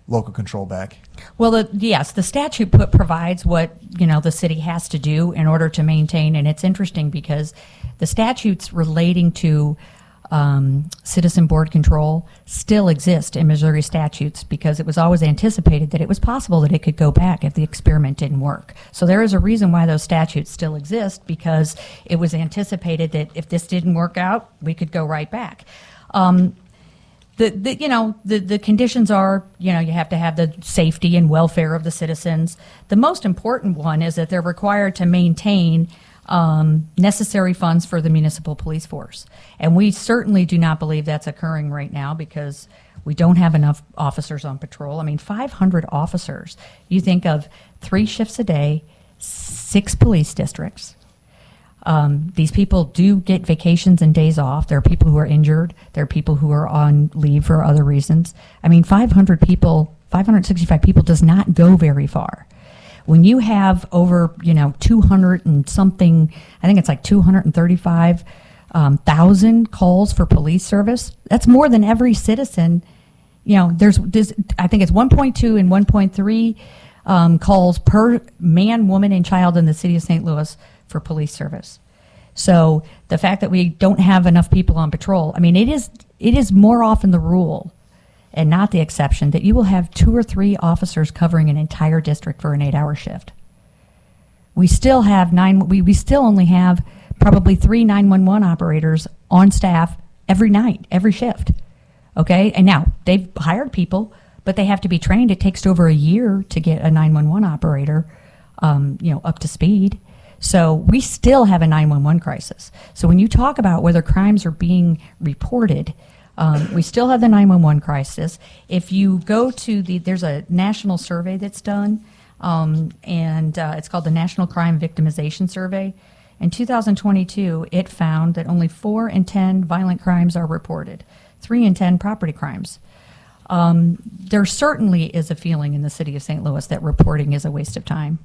local control back? Well, yes, the statute provides what the city has to do in order to maintain, and it's interesting because the statutes relating to citizen board control still exist in Missouri statutes because it was always anticipated that it was possible that it could go back if the experiment didn't work. So there is a reason why those statutes still exist, because it was anticipated that if this didn't work out, we could go right back. The conditions are, you have to have the safety and welfare of the citizens. The most important one is that they're required to maintain necessary funds for the municipal police force. And we certainly do not believe that's occurring right now because we don't have enough officers on patrol. 500 officers. You think of 3 shifts a day, 6 police districts. These people do get vacations and days off. There are people who are injured. There are people who are on leave for other reasons. 500 people, 565 people does not go very far. When you have over, 200 and something, I think it's like 235,000 calls for police service, that's more than every citizen. There's this, I think it's 1.2 and 1.3 calls per man, woman, and child in the city of St. Louis for police service. So the fact that we don't have enough people on patrol, it is more often the rule and not the exception that you will have 2 or 3 officers covering an entire district for an 8-hour shift. We still have we still only have probably 3 911 operators on staff every night, every shift. Okay, and now they've hired people, but they have to be trained. It takes over a year to get a 911 operator, up to speed. So we still have a 911 crisis. So when you talk about whether crimes are being reported, we still have the 911 crisis. If you go to there's a national survey that's done, and it's called the National Crime Victimization Survey. In 2022, it found that only 4 in 10 violent crimes are reported, 3 in 10 property crimes. There certainly is a feeling in the city of St. Louis that reporting is a waste of time.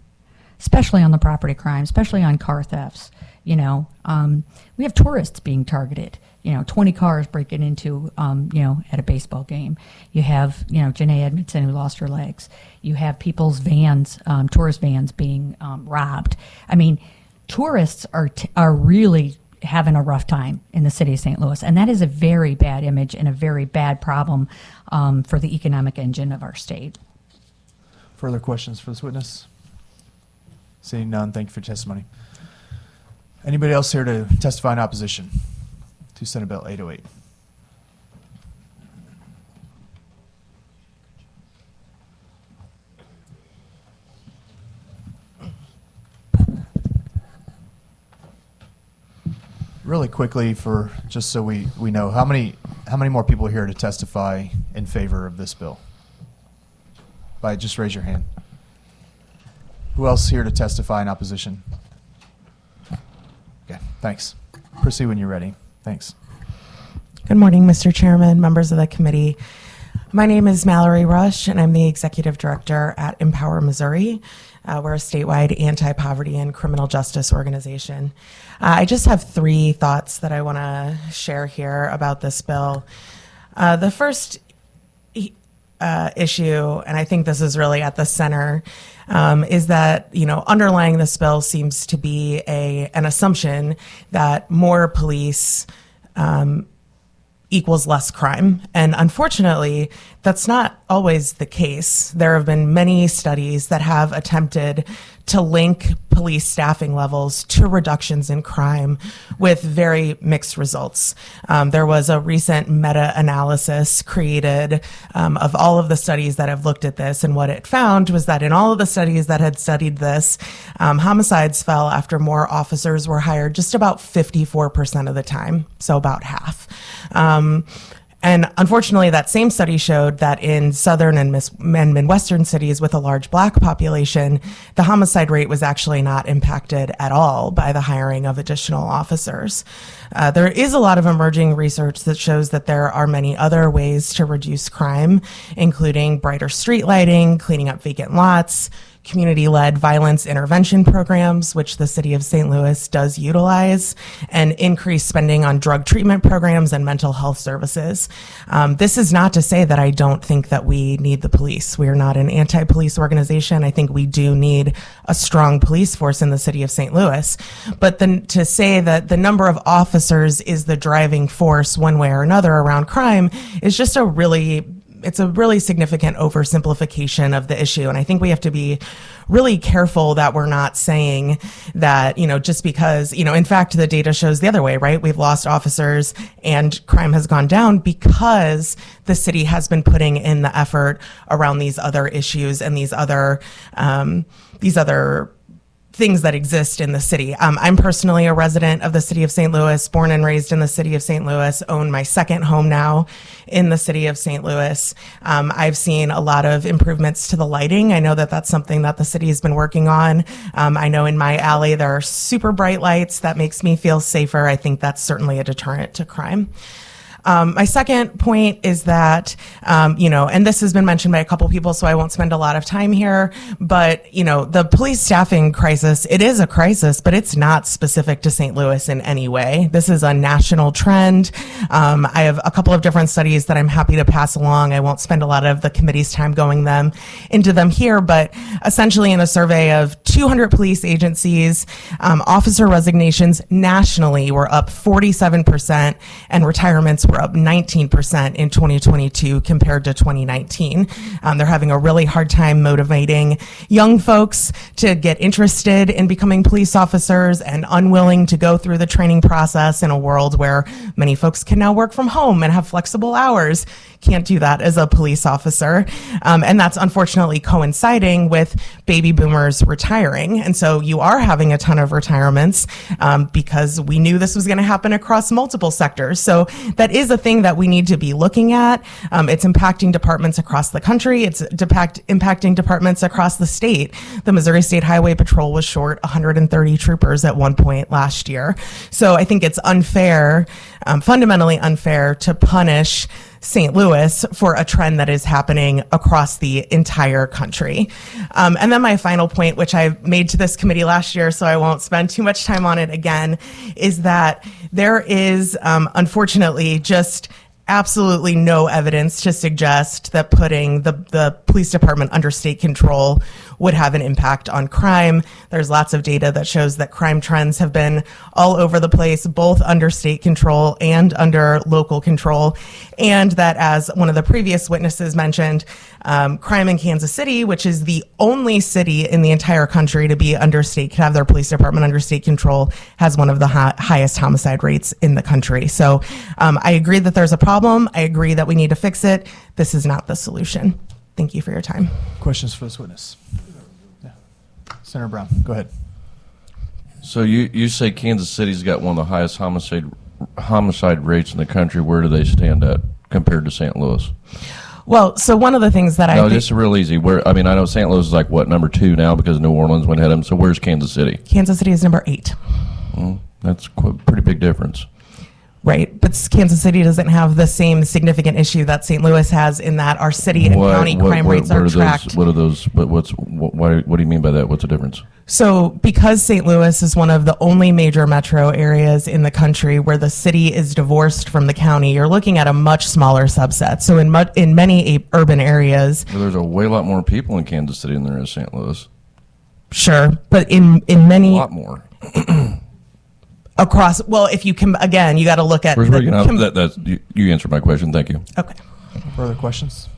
especially on the property crime, especially on car thefts. We have tourists being targeted. 20 cars breaking into, at a baseball game. You have, Janae Edmondson who lost her legs. You have people's vans, tourist vans being robbed. I mean, tourists are really having a rough time in the city of St. Louis, and that is a very bad image and a very bad problem for the economic engine of our state. Further questions for this witness? Seeing none, thank you for your testimony. Anybody else here to testify in opposition to Senate Bill 808? Really quickly, for just so we know, how many more people are here to testify in favor of this bill? Just raise your hand. Who else here to testify in opposition? Okay, thanks. Proceed when you're ready. Thanks. Good morning, Mr. Chairman, members of the committee. My name is Mallory Rush, and I'm the executive director at Empower Missouri. We're a statewide anti-poverty and criminal justice organization. I just have 3 thoughts that I want to share here about this bill. The first issue, and I think this is really at the center, is that, underlying this bill seems to be an assumption that more police equals less crime. And unfortunately, that's not always the case. There have been many studies that have attempted to link police staffing levels to reductions in crime with very mixed results. There was a recent meta-analysis created of all of the studies that have looked at this, and what it found was that in all of the studies that had studied this, homicides fell after more officers were hired just about 54% of the time, so about half. And unfortunately, that same study showed that in southern and Midwestern cities with a large black population, the homicide rate was actually not impacted at all by the hiring of additional officers. There is a lot of emerging research that shows that there are many other ways to reduce crime, including brighter street lighting, cleaning up vacant lots, community-led violence intervention programs, which the city of St. Louis does utilize, and increased spending on drug treatment programs and mental health services. This is not to say that I don't think that we need the police. We are not an anti-police organization. I think we do need a strong police force in the city of St. Louis. But then to say that the number of officers is the driving force one way or another around crime is just it's a really significant oversimplification of the issue. And I think we have to be really careful that we're not saying that, just because, in fact, the data shows the other way, right? We've lost officers and crime has gone down because the city has been putting in the effort around these other issues and these other things that exist in the city. I'm personally a resident of the city of St. Louis, born and raised in the city of St. Louis, own my second home now in the city of St. Louis. I've seen a lot of improvements to the lighting. I know that that's something that the city has been working on. I know in my alley there are super bright lights. That makes me feel safer. I think that's certainly a deterrent to crime. My second point is that, and this has been mentioned by a couple people, so I won't spend a lot of time here, but, the police staffing crisis, it is a crisis, but it's not specific to St. Louis in any way. This is a national trend. I have a couple of different studies that I'm happy to pass along. I won't spend a lot of the committee's time going into them here, but essentially in a survey of 200 police agencies, officer resignations nationally were up 47%, and retirements were up 19% in 2022 compared to 2019. They're having a really hard time motivating young folks to get interested in becoming police officers and unwilling to go through the training process in a world where many folks can now work from home and have flexible hours. Can't do that as a police officer. And that's unfortunately coinciding with baby boomers retiring. And so you are having a ton of retirements because we knew this was going to happen across multiple sectors. So that is a thing that we need to be looking at. It's impacting departments across the country. It's impacting departments across the state. The Missouri State Highway Patrol was short 130 troopers at one point last year. So I think it's unfair, fundamentally unfair, to punish St. Louis for a trend that is happening across the entire country. And then my final point, which I made to this committee last year, so I won't spend too much time on it again, is that there is, unfortunately, just absolutely no evidence to suggest that putting the police department under state control would have an impact on crime. There's lots of data that shows that crime trends have been all over the place, both under state control and under local control. And that, as one of the previous witnesses mentioned, crime in Kansas City, which is the only city in the entire country to be under state, to have their police department under state control, has one of the highest homicide rates in the country. So I agree that there's a problem. I agree that we need to fix it. This is not the solution. Thank you for your time. Questions for this witness? Yeah. Senator Brown, go ahead. So you say Kansas City's got one of the highest homicide rates in the country. Where do they stand at compared to St. Louis? Well, so one of the things that I No, think, this is real easy. I mean, I know St. Louis is like, what, number 2 now because New Orleans went ahead of them. So where's Kansas City? Kansas City is number 8. That's a pretty big difference. Right, but Kansas City doesn't have the same significant issue that St. Louis has, in that our city and county crime rates are tracked. What are those? What do you mean by that? What's the difference? So because St. Louis is one of the only major metro areas in the country where the city is divorced from the county, you're looking at a much smaller subset. So in many urban areas, Well, there's a way lot more people in Kansas City than there is St. Louis. sure, but in many A lot more. across, well, if you can, again, you got to look at Where's you answered my question. Thank you. okay. Further questions?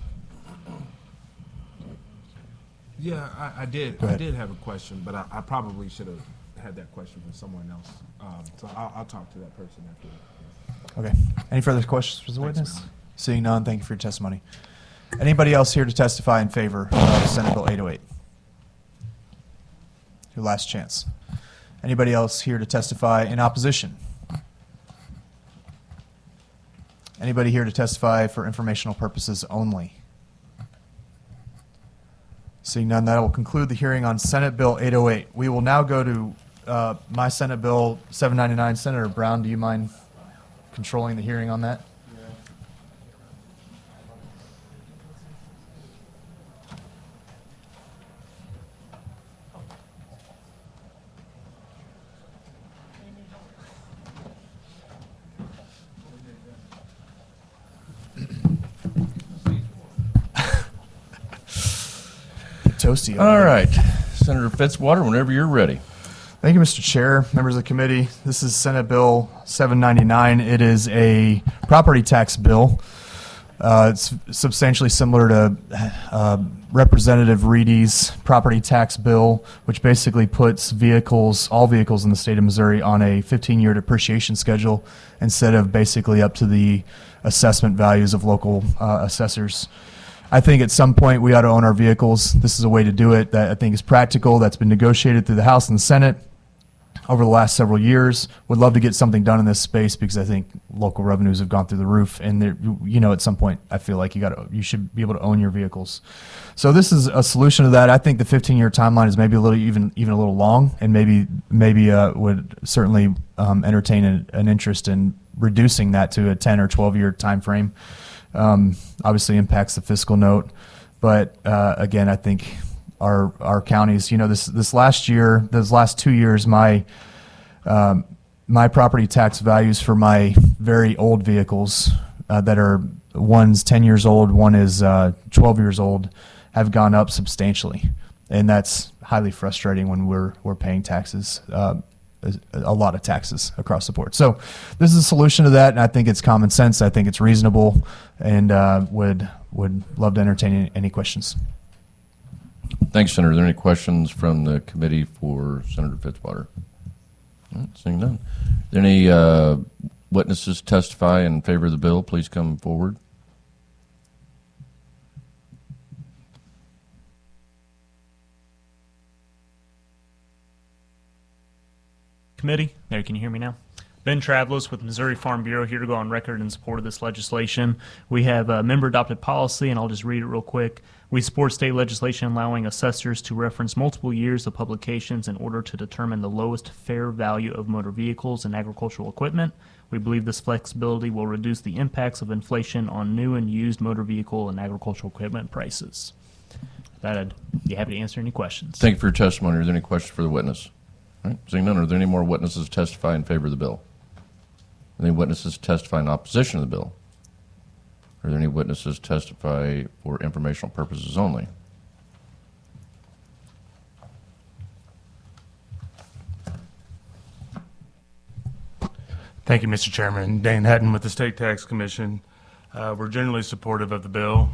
Yeah, I did. Go I ahead. did have a question, but I probably should have had that question from someone else. So I'll talk to that person after. Okay. Any further questions for the witness? Seeing none, thank you for your testimony. Anybody else here to testify in favor of Senate Bill 808? Your last chance. Anybody else here to testify in opposition? Anybody here to testify for informational purposes only? Seeing none, that will conclude the hearing on Senate Bill 808. We will now go to my Senate Bill 799. Senator Brown, do you mind controlling the hearing on that? Toasty. All right, Senator Fitzwater, whenever you're ready. Thank you, Mr. Chair, members of the committee. This is Senate Bill 799. It is a property tax bill. It's substantially similar to Representative Reedy's property tax bill, which basically puts all vehicles in the state of Missouri on a 15-year depreciation schedule instead of basically up to the assessment values of local assessors. I think at some point we ought to own our vehicles. This is a way to do it that I think is practical, that's been negotiated through the House and the Senate over the last several years. Would love to get something done in this space because I think local revenues have gone through the roof, and at some point I feel like you should be able to own your vehicles. So this is a solution to that. I think the 15-year timeline is maybe a little even a little long, and maybe would certainly entertain an interest in reducing that to a 10 or 12-year time frame. Obviously impacts the fiscal note, but again, I think our counties, this last 2 years, my property tax values for my very old vehicles that are, one's 10 years old, one is 12 years old, have gone up substantially, and that's highly frustrating when we're paying taxes. A lot of taxes across the board. So this is a solution to that, and I think it's common sense. I think it's reasonable, and would love to entertain any questions. Thanks, Senator. Are there any questions from the committee for Senator Fitzwater? All right, seeing none. Are there any witnesses testify in favor of the bill? Please come forward. Committee. There, can you hear me now? Ben Travlos with Missouri Farm Bureau here to go on record in support of this legislation. We have a member-adopted policy, and I'll just read it real quick. We support state legislation allowing assessors to reference multiple years of publications in order to determine the lowest fair value of motor vehicles and agricultural equipment. We believe this flexibility will reduce the impacts of inflation on new and used motor vehicle and agricultural equipment prices. That I'd be happy to answer any questions. Thank you for your testimony. Are there any questions for the witness? All right, seeing none, are there any more witnesses testify in favor of the bill? Any witnesses testify in opposition to the bill? Are there any witnesses testify for informational purposes only? Thank you, Mr. Chairman. Dane Hutton with the State Tax Commission. We're generally supportive of the bill.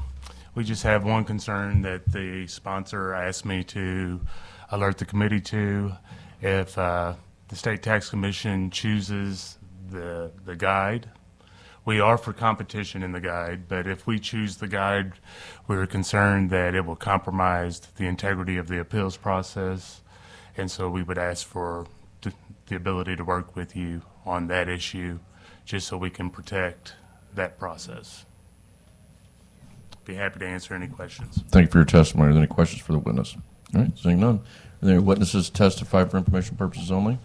We just have one concern that the sponsor asked me to alert the committee to. If the State Tax Commission chooses the guide, we are for competition in the guide, but if we choose the guide, we're concerned that it will compromise the integrity of the appeals process, and so we would ask for the ability to work with you on that issue just so we can protect that process. Be happy to answer any questions. Thank you for your testimony. Are there any questions for the witness? All right, seeing none. Are there any witnesses testify for information purposes only?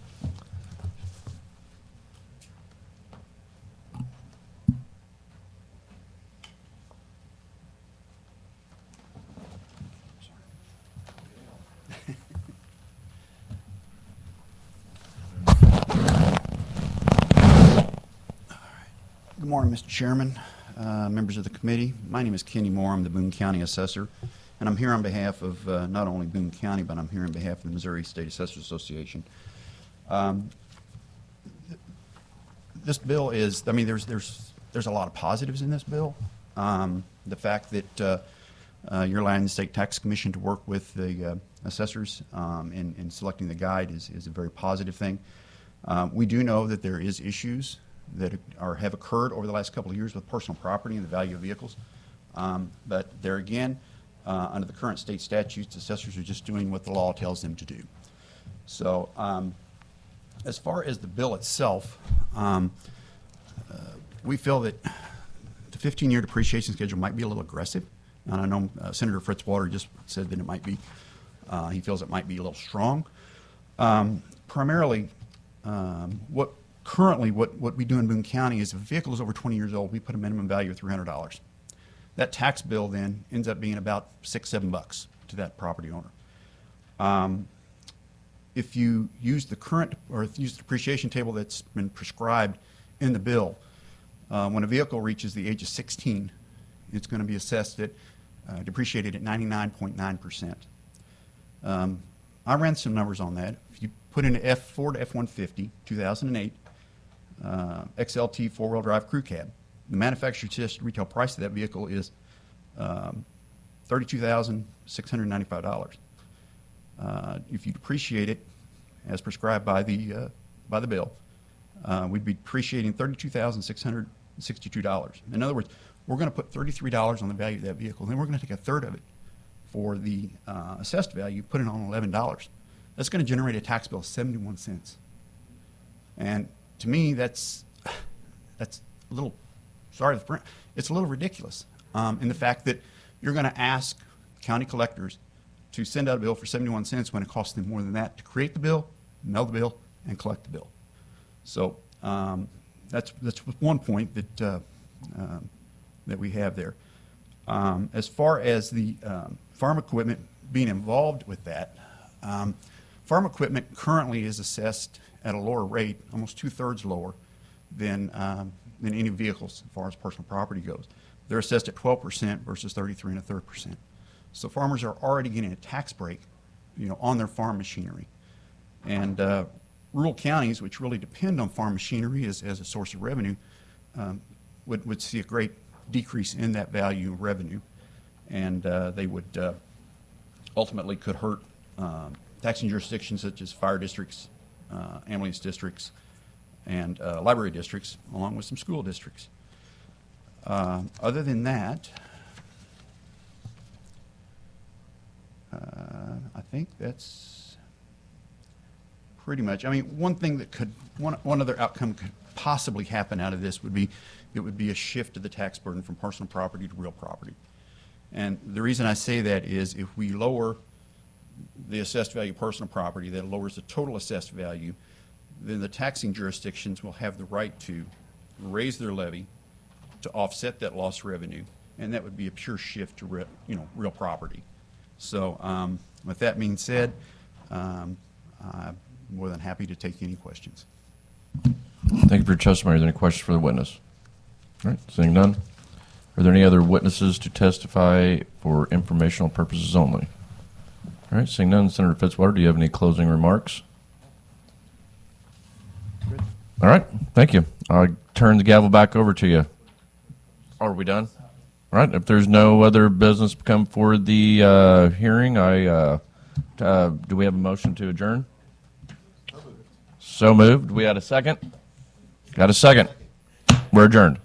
Good morning, Mr. Chairman, members of the committee. My name is Kenny Moore. I'm the Boone County Assessor, and I'm here on behalf of not only Boone County, but I'm here on behalf of the Missouri State Assessors Association. This bill is, I mean, there's a lot of positives in this bill. The fact that you're allowing the State Tax Commission to work with the assessors in selecting the guide is a very positive thing. We do know that there is issues that have occurred over the last couple of years with personal property and the value of vehicles. But there again, under the current state statutes, assessors are just doing what the law tells them to do. So as far as the bill itself, we feel that the 15-year depreciation schedule might be a little aggressive. And I know Senator Fitzwater just said that it might be, he feels it might be a little strong. Primarily, what we do in Boone County is if a vehicle is over 20 years old, we put a minimum value of $300. That tax bill then ends up being about $6-7 to that property owner. If you use the current, or if you use the depreciation table that's been prescribed in the bill, when a vehicle reaches the age of 16, it's going to be assessed at, depreciated at 99.9%. I ran some numbers on that. If you put in a Ford F-150, 2008, XLT four-wheel drive crew cab, the manufacturer suggested retail price of that vehicle is $32,695. If you depreciate it as prescribed by the bill, we'd be depreciating $32,662. In other words, we're going to put $33 on the value of that vehicle, then we're going to take a third of it for the assessed value, put it on $11. That's going to generate a tax bill of 71 cents. And to me, that's a little, sorry, it's a little ridiculous in the fact that you're going to ask county collectors to send out a bill for 71 cents when it costs them more than that to create the bill, mail the bill, and collect the bill. So that's one point that that we have there. As far as the farm equipment being involved with that, farm equipment currently is assessed at a lower rate, almost 2/3 lower than any vehicles as far as personal property goes. They're assessed at 12% versus 33 1/3%. So farmers are already getting a tax break, on their farm machinery. And rural counties, which really depend on farm machinery as a source of revenue, would see a great decrease in that value of revenue, and they would ultimately could hurt taxing jurisdictions such as fire districts, ambulance districts, and library districts, along with some school districts. Other than that, I think that's pretty much. I mean, one other outcome could possibly happen out of this would be, it would be a shift of the tax burden from personal property to real property. And the reason I say that is if we lower the assessed value of personal property, that lowers the total assessed value, then the taxing jurisdictions will have the right to raise their levy to offset that lost revenue, and that would be a pure shift to real property. So with that being said, I'm more than happy to take any questions. Thank you for your testimony. Are there any questions for the witness? All right, seeing none. Are there any other witnesses to testify for informational purposes only? All right, seeing none. Senator Fitzwater, do you have any closing remarks? Good. All right, thank you. I'll turn the gavel back over to you. Are we done? All right, if there's no other business to come for the hearing, do we have a motion to adjourn? So moved. We had a second? Got a second. We're adjourned.